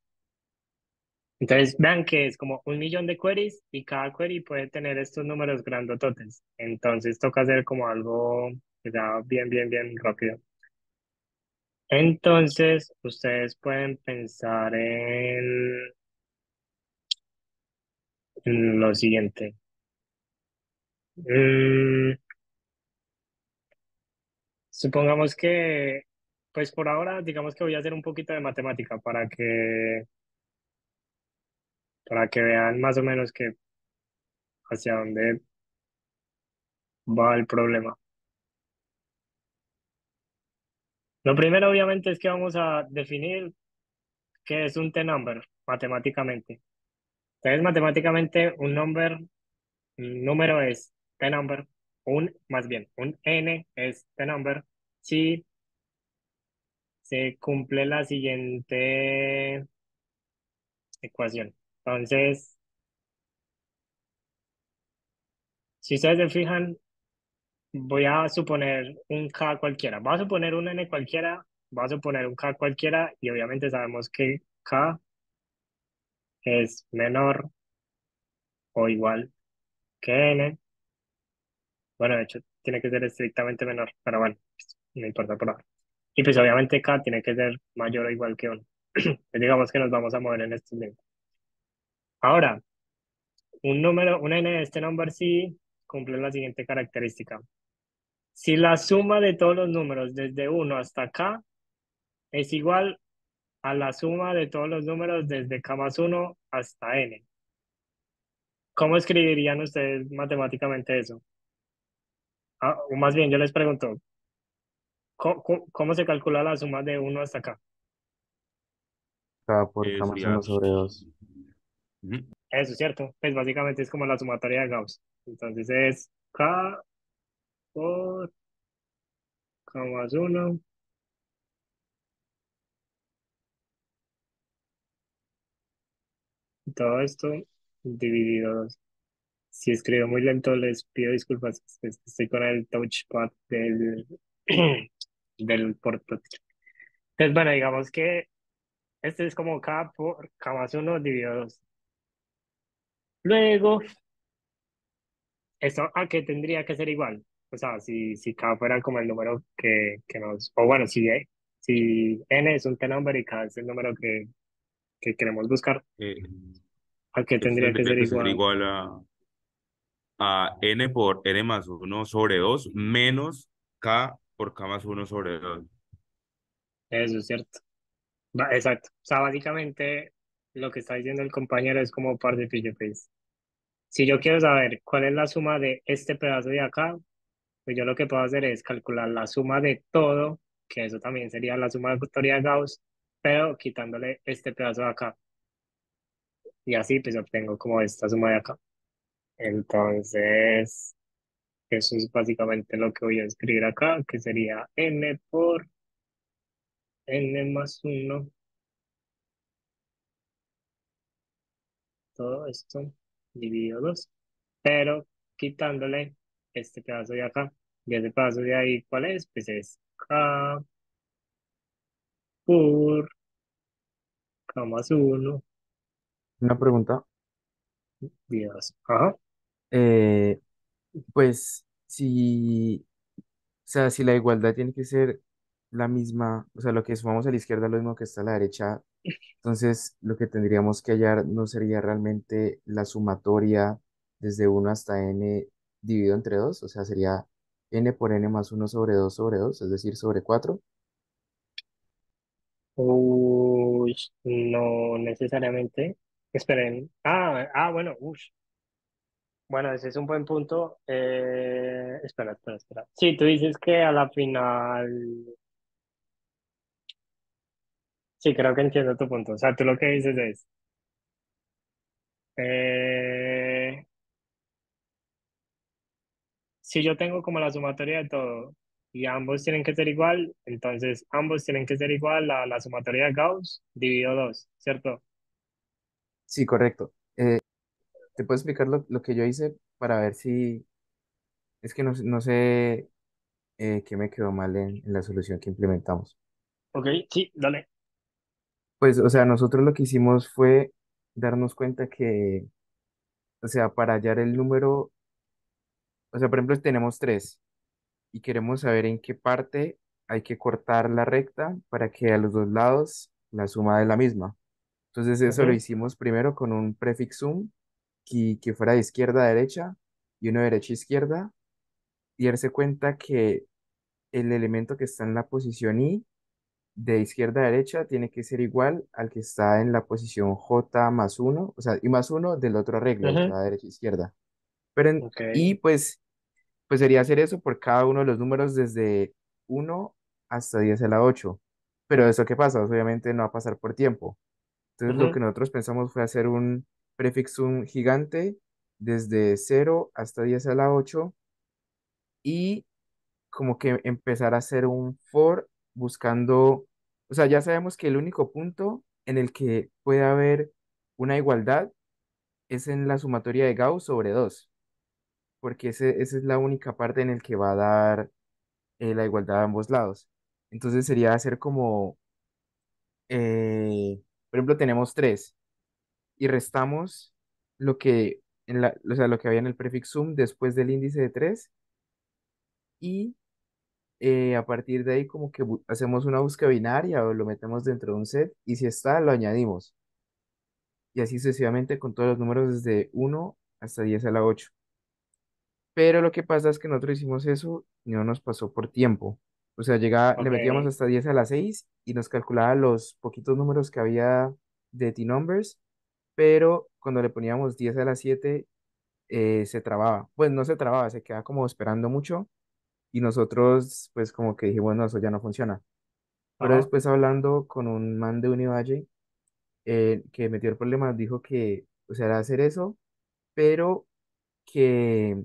Entonces, vean que es como 1 millón de queries y cada query puede tener estos números grandototes. Entonces, toca hacer como algo que sea bien, bien, bien rápido. Entonces, ustedes pueden pensar en lo siguiente. Mm, Supongamos que, pues por ahora, digamos que voy a hacer un poquito de matemática para que vean más o menos que hacia dónde va el problema. Lo primero, obviamente, es que vamos a definir qué es un T-number matemáticamente. Entonces, matemáticamente, un número es T-number, más bien, un N es T-number si se cumple la siguiente ecuación. Entonces, si ustedes se fijan, voy a suponer un K cualquiera. Voy a suponer un N cualquiera, voy a suponer un K cualquiera y obviamente sabemos que K es menor o igual que N. Bueno, de hecho, tiene que ser estrictamente menor, pero bueno, no importa por ahora. Y pues obviamente K tiene que ser mayor o igual que 1. Digamos que nos vamos a mover en estos límites. Ahora, un N de este number sí cumple la siguiente característica. Si la suma de todos los números desde 1 hasta K es igual a la suma de todos los números desde K más 1 hasta N. ¿Cómo escribirían ustedes matemáticamente eso? O más bien, yo les pregunto, ¿cómo se calcula la suma de 1 hasta K? K por K más Sería, 1 sobre 2. ujú, Eso es cierto. Pues básicamente es como la sumatoria de Gauss. Entonces es K por K más 1. Todo esto dividido 2. Si escribo muy lento, les pido disculpas. Estoy con el touchpad del portátil. Entonces, bueno, digamos que este es como K por K más 1 dividido 2. Luego, ¿esto a qué tendría que ser igual? O sea, si K fuera como el número que nos... O bueno, si N es un T-number y K es el número que queremos buscar, eh, ¿a qué esto tendría que tendría ser que ser igual? igual a n por n más uno sobre 2 menos k por k más uno sobre 2. Eso es cierto. Exacto. O sea, básicamente lo que está diciendo el compañero es como par de pillo, pues. Si yo quiero saber cuál es la suma de este pedazo de acá, pues yo lo que puedo hacer es calcular la suma de todo, que eso también sería la sumatoria de Gauss, pero quitándole este pedazo de acá. Y así pues obtengo como esta suma de acá. Entonces, eso es básicamente lo que voy a escribir acá, que sería n por n+1, todo esto, dividido 2, pero quitándole este pedazo de acá. Y ese pedazo de ahí, ¿cuál es? Pues es k por k+1 Una pregunta. Dios. Ajá. eh, pues si, o sea, si la igualdad tiene que ser la misma, o sea, lo que sumamos a la izquierda es lo mismo que está a la derecha, entonces lo que tendríamos que hallar no sería realmente la sumatoria desde uno hasta n dividido entre 2, o sea, sería n por n+1 sobre 2 sobre 2, es decir, sobre 4. Uy, no necesariamente. Esperen. Bueno, bueno, ese es un buen punto. Espera, espera, espera. Sí, tú dices que a la final. Sí, creo que entiendo tu punto. O sea, tú lo que dices es. eh, si yo tengo como la sumatoria de todo y ambos tienen que ser igual, entonces ambos tienen que ser igual a la sumatoria de Gauss dividido 2, ¿cierto? Sí, correcto. ¿Te puedo explicar lo que yo hice para ver si, es que no sé qué me quedó mal en la solución que implementamos? Ok, sí, dale. Pues, o sea, nosotros lo que hicimos fue darnos cuenta que, o sea, para hallar el número, o sea, por ejemplo, tenemos tres y queremos saber en qué parte hay que cortar la recta para que a los dos lados la suma de la misma. Entonces, eso lo Ujú, hicimos primero con un prefix sum que fuera de izquierda a derecha y uno de derecha a izquierda y darse cuenta que el elemento que está en la posición i de izquierda a derecha tiene que ser igual al que está en la posición j+1, o sea, i+1 del otro arreglo, el que ujú, va de derecha a izquierda. Pero ok, y pues sería hacer eso por cada uno de los números desde 1 hasta 10 a la 8. Pero eso qué pasa, obviamente no va a pasar por tiempo. Entonces lo ujú, que nosotros pensamos fue hacer un prefixum gigante desde 0 hasta 10 a la 8 y como que empezar a hacer un for buscando, o sea, ya sabemos que el único punto en el que puede haber una igualdad es en la sumatoria de Gauss sobre 2 porque esa es la única parte en el que va a dar la igualdad a ambos lados. Entonces sería hacer como, por ejemplo, tenemos 3 y restamos lo que, o sea, lo que había en el prefix sum después del índice de 3 y a partir de ahí como que hacemos una búsqueda binaria o lo metemos dentro de un set y si está, lo añadimos. Y así sucesivamente con todos los números desde 1 hasta 10 a la 8. Pero lo que pasa es que nosotros hicimos eso y no nos pasó por tiempo. O sea, le ok, metíamos hasta 10 a la 6 y nos calculaba los poquitos números que había de T-numbers, pero cuando le poníamos 10 a la 7 se trababa. Pues no se trababa, se quedaba como esperando mucho y nosotros pues como que dijimos, no, eso ya no funciona. Pero ajá, después hablando con un man de Univalle que metió el problema, dijo que, o sea, era hacer eso, pero que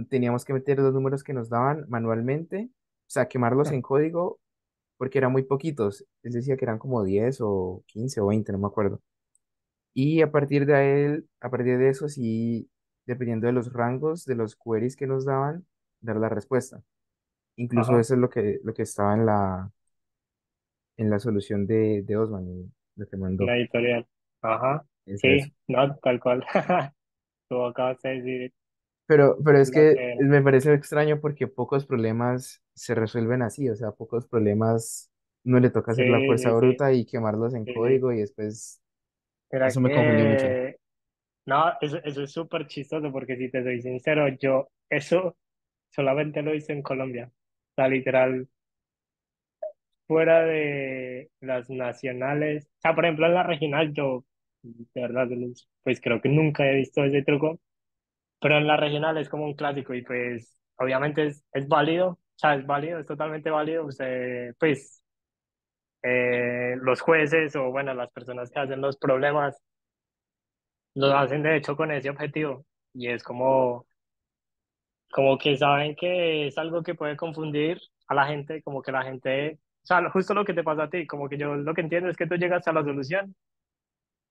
teníamos que meter los números que nos daban manualmente, o sea, quemarlos en código porque eran muy poquitos. Él decía que eran como 10 o 15 o 20 no me acuerdo. Y a partir de eso, sí, dependiendo de los rangos de los queries que nos daban, dar la respuesta. Incluso ajá, eso es lo que estaba en la solución de Osman, y lo que mandó. la editorial. Ajá, Eso. sí, no, tal cual. Tú acabas de decir Pero es lo que que era. me parece extraño porque pocos problemas se resuelven así, o sea, pocos problemas no le toca Sí, hacer la fuerza sí, sí, bruta y quemarlos en sí, sí. código y después Mira eso me confundió mucho. que, no, eso es súper chistoso porque si te soy sincero, yo eso solamente lo hice en Colombia. O sea, literal, fuera de las nacionales. O sea, por ejemplo, en la regional De verdad, pues creo que nunca he visto ese truco, pero en la regional es como un clásico y pues obviamente es válido, o sea, es válido, es totalmente válido. Usted, pues los jueces o bueno, las personas que hacen los problemas lo hacen de hecho con ese objetivo y es como que saben que es algo que puede confundir a la gente, como que la gente, o sea, justo lo que te pasa a ti, como que yo lo que entiendo es que tú llegas a la solución,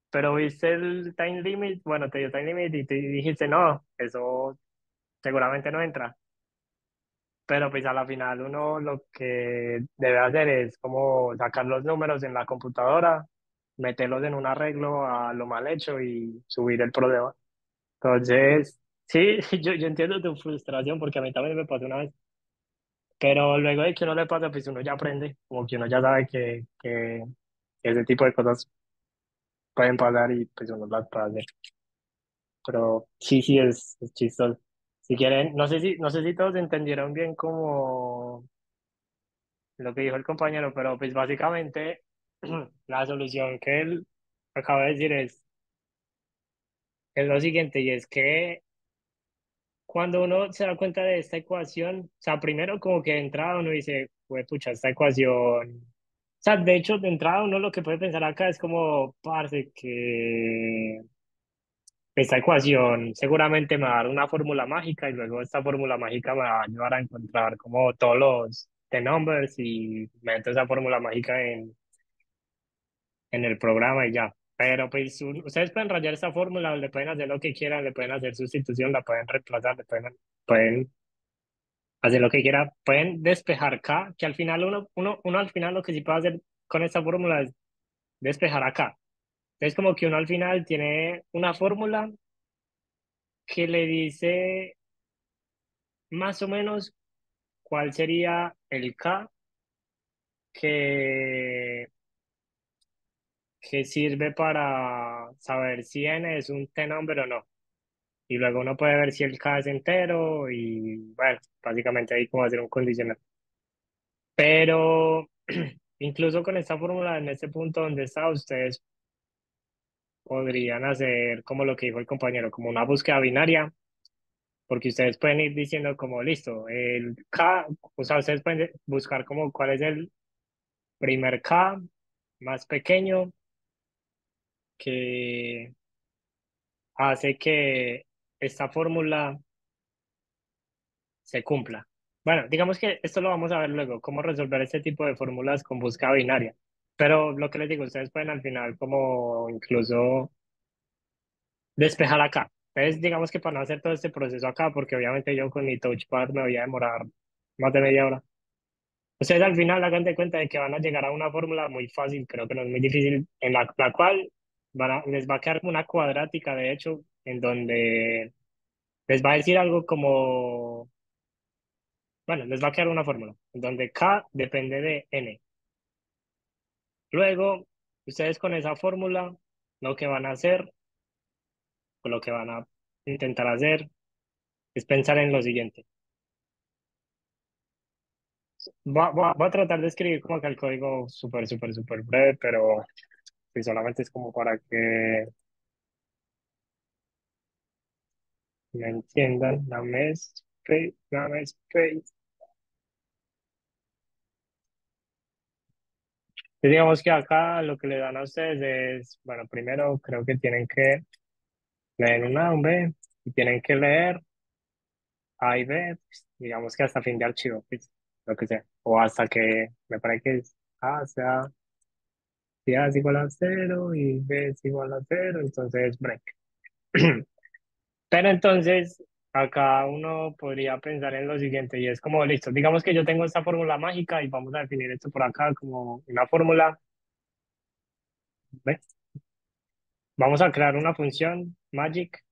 pero viste el time limit, bueno, te dio time limit y te dijiste, no, eso seguramente no entra. Pero pues a la final uno lo que debe hacer es como sacar los números en la computadora, meterlos en un arreglo a lo mal hecho y subir el problema. Entonces, sí, yo entiendo tu frustración porque a mí también me pasó una vez, pero luego de que uno le pasa, pues uno ya aprende, como que uno ya sabe que ese tipo de cosas pueden pasar y pues uno las puede hacer. Pero sí, sí, es chistoso. Si quieren, no sé si todos entendieron bien como lo que dijo el compañero, pero pues básicamente la solución que él acaba de decir es lo siguiente, y es que cuando uno se da cuenta de esta ecuación, o sea, primero como que de entrada uno dice, pues pucha, esta ecuación, o sea, de hecho, de entrada uno lo que puede pensar acá es como, parce, que esta ecuación seguramente me va a dar una fórmula mágica y luego esta fórmula mágica me va a ayudar a encontrar como todos los the numbers y meto esa fórmula mágica en el programa y ya. Pero pues ustedes pueden rayar esa fórmula, le pueden hacer lo que quieran, le pueden hacer sustitución, la pueden reemplazar, pueden hacer lo que quieran, pueden despejar K, que al final uno al final lo que sí puede hacer con esta fórmula es despejar acá. Entonces como que uno al final tiene una fórmula que le dice más o menos cuál sería el K que, que sirve para saber si N es un T-number o no. Y luego uno puede ver si el K es entero y bueno, básicamente ahí como hacer un condicional. Pero incluso con esta fórmula, en este punto donde está, ustedes podrían hacer como lo que dijo el compañero, como una búsqueda binaria, porque ustedes pueden ir diciendo como, listo, el K, o sea, ustedes pueden buscar como cuál es el primer K más pequeño que hace que esta fórmula se cumpla. Bueno, digamos que esto lo vamos a ver luego, cómo resolver este tipo de fórmulas con búsqueda binaria. Pero lo que les digo, ustedes pueden al final como incluso despejar acá. Entonces, digamos que para no hacer todo este proceso acá, porque obviamente yo con mi touchpad me voy a demorar más de media hora. Ustedes al final hagan de cuenta de que van a llegar a una fórmula muy fácil, creo que no es muy difícil, en la cual les va a quedar una cuadrática, de hecho, en donde les va a decir algo como, bueno, les va a quedar una fórmula, en donde K depende de N. Luego, ustedes con esa fórmula, lo que van a hacer, o lo que van a intentar hacer, es pensar en lo siguiente. Voy a tratar de escribir como que el código súper, súper, súper breve, pero pues solamente es como para que me entiendan. Dame space. Y digamos que acá lo que le dan a ustedes es, bueno, primero creo que tienen que leer una, un B, y tienen que leer A y B, pues, digamos que hasta fin de archivo, pues, lo que sea, o hasta que me parece que es A sea, si A es igual a cero y B es igual a cero, entonces break. Pero entonces, acá uno podría pensar en lo siguiente, y es como, listo, digamos que yo tengo esta fórmula mágica y vamos a definir esto por acá como una fórmula, ¿ve? Vamos a crear una función magic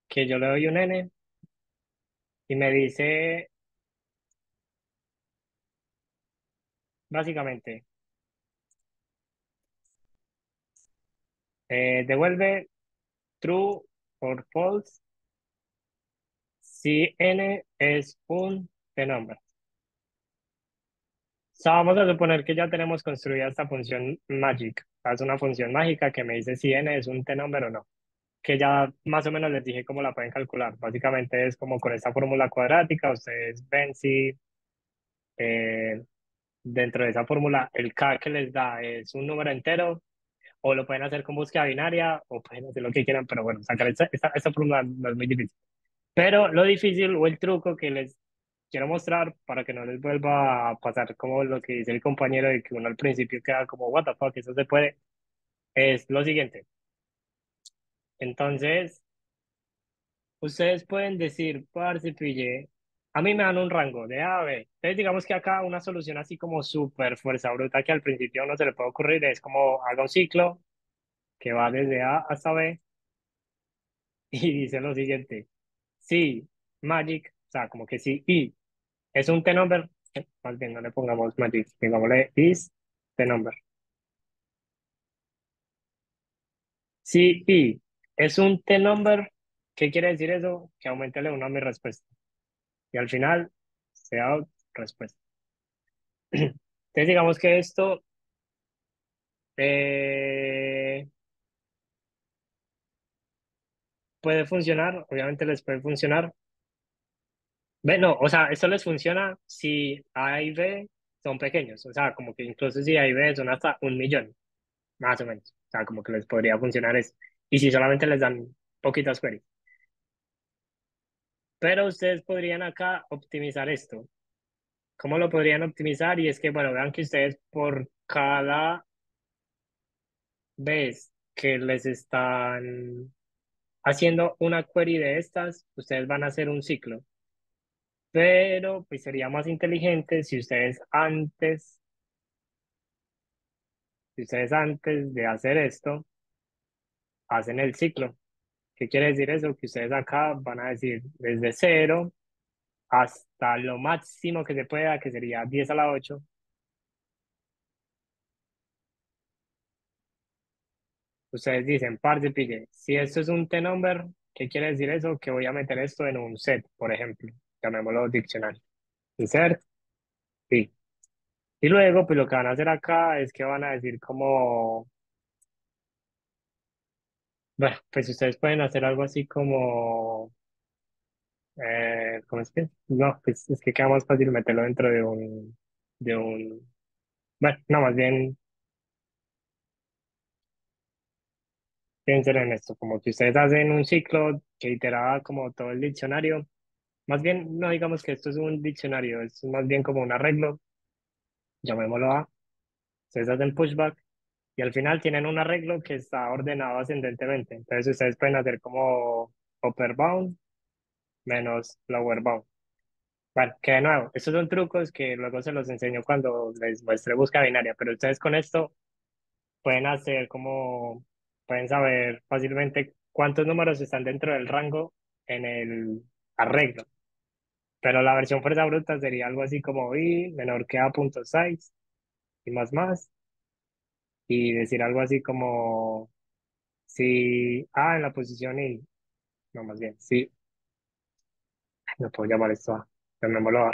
que yo le doy un n y me dice, básicamente, devuelve true or false si n es un t-number. sea, vamos a suponer que ya tenemos construida esta función magic. Es una función mágica que me dice si n es un t-number o no. Que ya más o menos les dije cómo la pueden calcular. Básicamente es como con esta fórmula cuadrática, ustedes ven si eh, dentro de esa fórmula el k que les da es un número entero, o lo pueden hacer con búsqueda binaria, o pueden hacer lo que quieran, pero bueno, sacar esta fórmula no es muy difícil. Pero lo difícil o el truco que les quiero mostrar para que no les vuelva a pasar como lo que dice el compañero de que uno al principio queda como, what the fuck, eso se puede, es lo siguiente. Entonces, ustedes pueden decir, parce, pille, a mí me dan un rango de A a B. Entonces, digamos que acá una solución así como súper fuerza bruta que al principio no se le puede ocurrir es como haga un ciclo que va desde A hasta B y dice lo siguiente. Si Magic, o sea, como que si I es un T-number, más bien no le pongamos Magic, digámosle is T-number. Si I es un T-number, ¿qué quiere decir eso? Que aumentele uno a mi respuesta. Y al final, sea respuesta. Entonces, digamos que esto eh, puede funcionar, obviamente les puede funcionar. Bueno, o sea, esto les funciona si A y B son pequeños, o sea, como que incluso si A y B son hasta 1 millón, más o menos. O sea, como que les podría funcionar eso. Y si solamente les dan poquitas queries. Pero ustedes podrían acá optimizar esto. ¿Cómo lo podrían optimizar? Y es que, bueno, vean que ustedes por cada vez que les están haciendo una query de estas, ustedes van a hacer un ciclo. Pero pues sería más inteligente si ustedes antes de hacer esto, hacen el ciclo. ¿Qué quiere decir eso? Que ustedes acá van a decir desde cero hasta lo máximo que se pueda, que sería 10 a la 8. Ustedes dicen, parce, pille, si esto es un t-number, ¿qué quiere decir eso? Que voy a meter esto en un set, por ejemplo. Llamémoslo diccionario. Insert, sí. Y luego, pues lo que van a hacer acá es que van a decir como, bueno, pues ustedes pueden hacer algo así como, ¿cómo es que? No, pues es que queda más fácil meterlo dentro de un, bueno, no, más bien, piensen en esto, como que ustedes hacen un ciclo que iteraba como todo el diccionario. Más bien, no digamos que esto es un diccionario, es más bien como un arreglo, llamémoslo A. Ustedes hacen pushback y al final tienen un arreglo que está ordenado ascendentemente. Entonces ustedes pueden hacer como upper bound menos lower bound. Bueno, que de nuevo, estos son trucos que luego se los enseño cuando les muestre busca binaria, pero ustedes con esto pueden hacer como, pueden saber fácilmente cuántos números están dentro del rango en el arreglo. Pero la versión fuerza bruta sería algo así como i menor que a.6 y más, y decir algo así como si a en la posición i, no más bien, si, no puedo llamar esto a, llamémoslo a.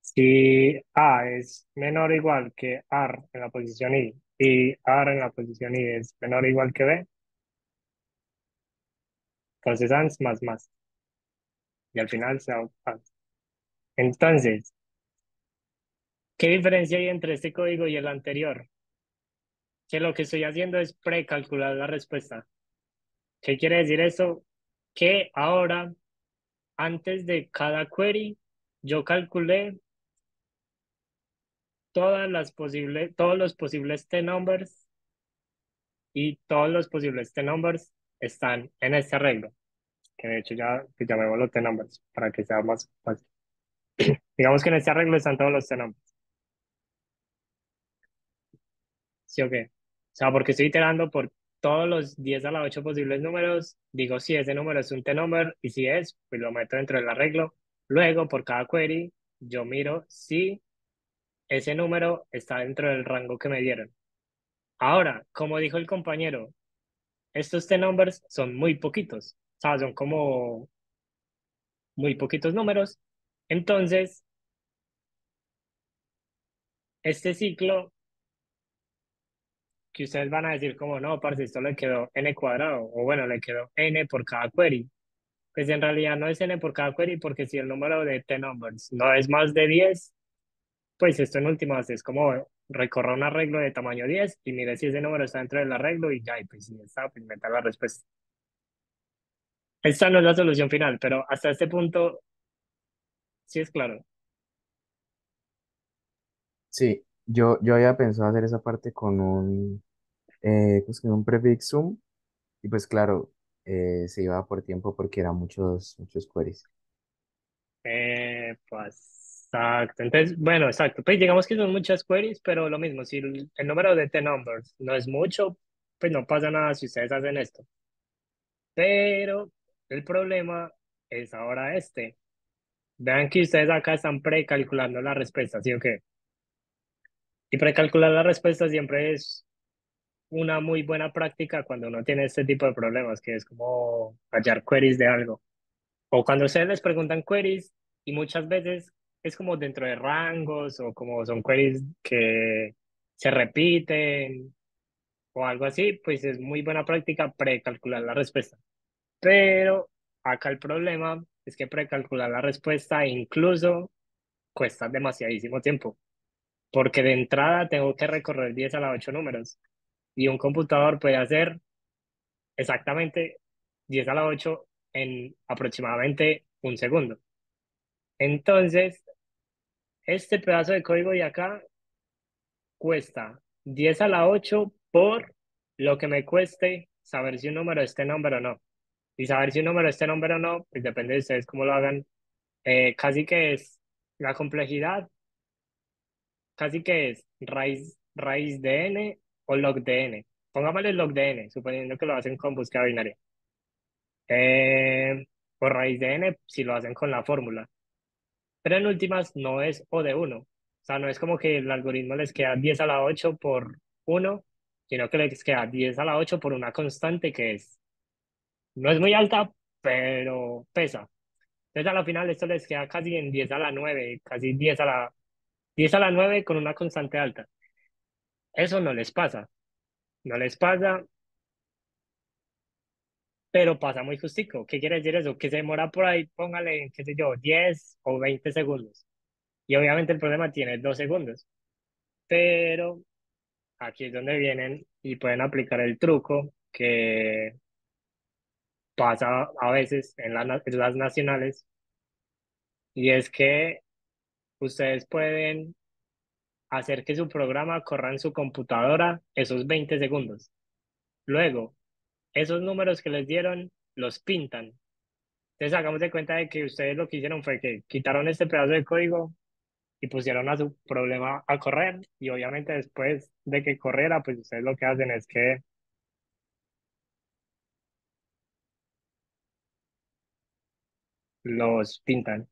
Si A es menor o igual que R en la posición I y R en la posición I es menor o igual que B, entonces ANS más. Y al final se da ANS. Entonces, ¿qué diferencia hay entre este código y el anterior? Que lo que estoy haciendo es precalcular la respuesta. ¿Qué quiere decir eso? Que ahora, antes de cada query, yo calculé todos los posibles t-numbers y todos los posibles t-numbers están en este arreglo, que de hecho ya pues, llamémoslo t-numbers para que sea más fácil. Digamos que en este arreglo están todos los t-numbers. ¿Sí o qué? O sea, porque estoy iterando por todos los 10 a la 8 posibles números, digo si ese número es un t-number y si es, pues lo meto dentro del arreglo. Luego, por cada query, yo miro si ese número está dentro del rango que me dieron. Ahora, como dijo el compañero, estos t-numbers son muy poquitos, o sea, son como muy poquitos números. Entonces, Este ciclo que ustedes van a decir como no, parce, esto le quedó n cuadrado, o bueno, le quedó n por cada query. Pues en realidad no es n por cada query, porque si el número de t-numbers no es más de 10, pues esto en últimas es como recorrer un arreglo de tamaño 10 y mire si ese número está dentro del arreglo y ya, y pues si está, pues meta la respuesta. Esta no es la solución final, pero hasta este punto sí es claro. Sí, yo había pensado hacer esa parte con pues, con un prefix sum y pues claro, se iba por tiempo porque eran muchos queries. Pues exacto. Entonces, bueno, exacto. Pues digamos que son muchas queries, pero lo mismo, si el número de t-numbers no es mucho, pues no pasa nada si ustedes hacen esto. Pero el problema es ahora este. Vean que ustedes acá están precalculando la respuesta, ¿sí o qué? Y precalcular la respuesta siempre es una muy buena práctica cuando uno tiene este tipo de problemas, que es como hallar queries de algo. O cuando ustedes les preguntan queries, y muchas veces es como dentro de rangos, o como son queries que se repiten, o algo así, pues es muy buena práctica precalcular la respuesta. Pero acá el problema es que precalcular la respuesta incluso cuesta demasiadísimo tiempo, porque de entrada tengo que recorrer 10 a la 8 números, y un computador puede hacer exactamente 10 a la 8 en aproximadamente un segundo. Entonces, este pedazo de código de acá cuesta 10 a la 8 por lo que me cueste saber si un número es este número o no. Y saber si un número es este número o no, pues depende de ustedes cómo lo hagan. Casi que es la complejidad, casi que es raíz de n o log de n. Pongámosle log de n, suponiendo que lo hacen con búsqueda binaria. O raíz de n si lo hacen con la fórmula. Pero en últimas no es O de uno. O sea, no es como que el algoritmo les queda 10 a la 8 por uno, sino que les queda 10 a la 8 por una constante que es, no es muy alta, pero pesa. Entonces a la final esto les queda casi en 10 a la 9, casi 10 a la 9 con una constante alta. Eso no les pasa, no les pasa, pero pasa muy justico. ¿Qué quiere decir eso? Que se demora por ahí, póngale, qué sé yo, 10 o 20 segundos. Y obviamente el problema tiene 2 segundos. Pero aquí es donde vienen y pueden aplicar el truco que pasa a veces en en las nacionales, y es que ustedes pueden hacer que su programa corra en su computadora esos 20 segundos. Luego, esos números que les dieron los pintan. Entonces hagamos de cuenta de que ustedes lo que hicieron fue que quitaron este pedazo de código y pusieron a su problema a correr, y obviamente después de que corriera, pues ustedes lo que hacen es que los pintan.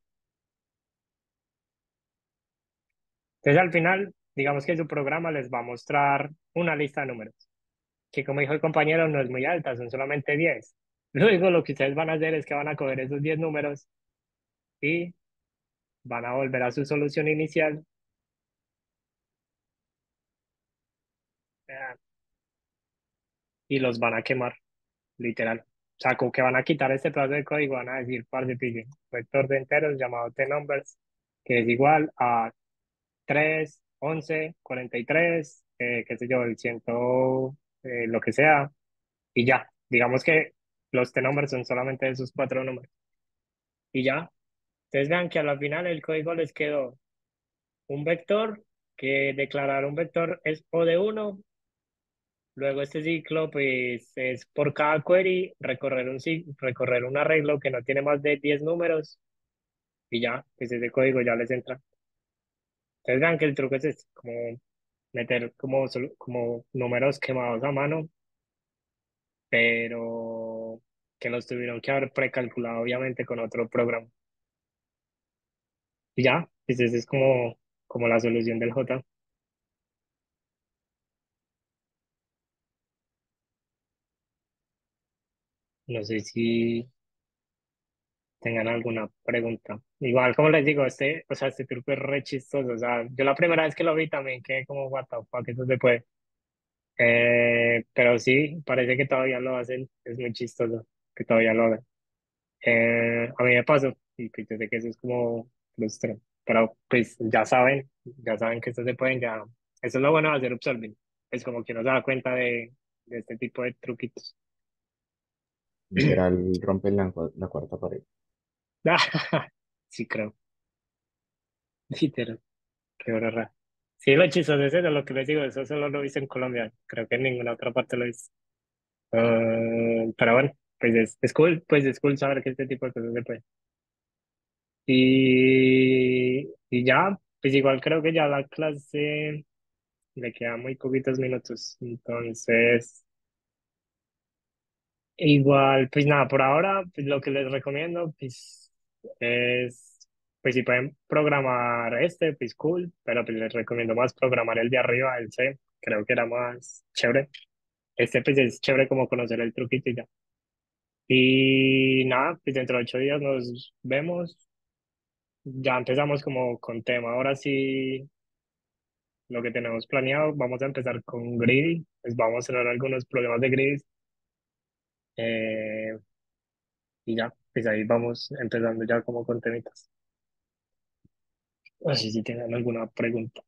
Entonces, al final, digamos que su programa les va a mostrar una lista de números, que como dijo el compañero, no es muy alta, son solamente 10. Luego, lo que ustedes van a hacer es que van a coger esos 10 números y van a volver a su solución inicial, eh, y los van a quemar, literal. O sea, como que van a quitar este pedazo de código, van a decir, parce, pille, vector de enteros llamado t-numbers, que es igual a 3 11 43 qué sé yo, el ciento, lo que sea, y ya. Digamos que los t-numbers son solamente esos 4 números. Y ya. Ustedes vean que a la final el código les quedó un vector, que declarar un vector es O de uno. Luego este ciclo, pues, es por cada query recorrer recorrer un arreglo que no tiene más de 10 números. Y ya, pues ese código ya les entra. Ustedes vean que el truco es este, como meter como números quemados a mano, pero que los tuvieron que haber precalculado obviamente con otro programa. Y ya, pues esa es como la solución del J. No sé si tengan alguna pregunta. Igual, como les digo, o sea, este truco es re chistoso. O sea, yo la primera vez que lo vi también quedé como, what the fuck, eso se puede. Pero sí, parece que todavía lo hacen. Es muy chistoso que todavía lo hagan. A mí me pasó y pues yo sé que eso es como frustrante. Pero pues ya saben que esto se pueden, ya. Eso es lo bueno de hacer upsolving. Es como que uno se da cuenta de este tipo de truquitos. Literal, rompen la cuarta pared. Sí, creo. Literal. Qué horror. Sí, lo chistoso es eso, lo que les digo, eso solo lo hice en Colombia. Creo que en ninguna otra parte lo hice. Pero bueno, pues es cool saber que este tipo de cosas se puede. Y ya, pues igual creo que ya la clase le quedan muy poquitos minutos. Entonces, igual, pues nada, por ahora, pues lo que les recomiendo, pues es, pues si pueden programar este, pues cool, pero pues les recomiendo más programar el de arriba, el C, creo que era más chévere. Este pues es chévere como conocer el truquito y ya. Y nada, pues dentro de 8 días nos vemos. Ya empezamos como con tema. Ahora sí, lo que tenemos planeado, vamos a empezar con Greedy. Pues vamos a ver algunos problemas de Greedy. Eh, y ya, pues ahí vamos empezando ya como con temitas. Así si tienen alguna pregunta.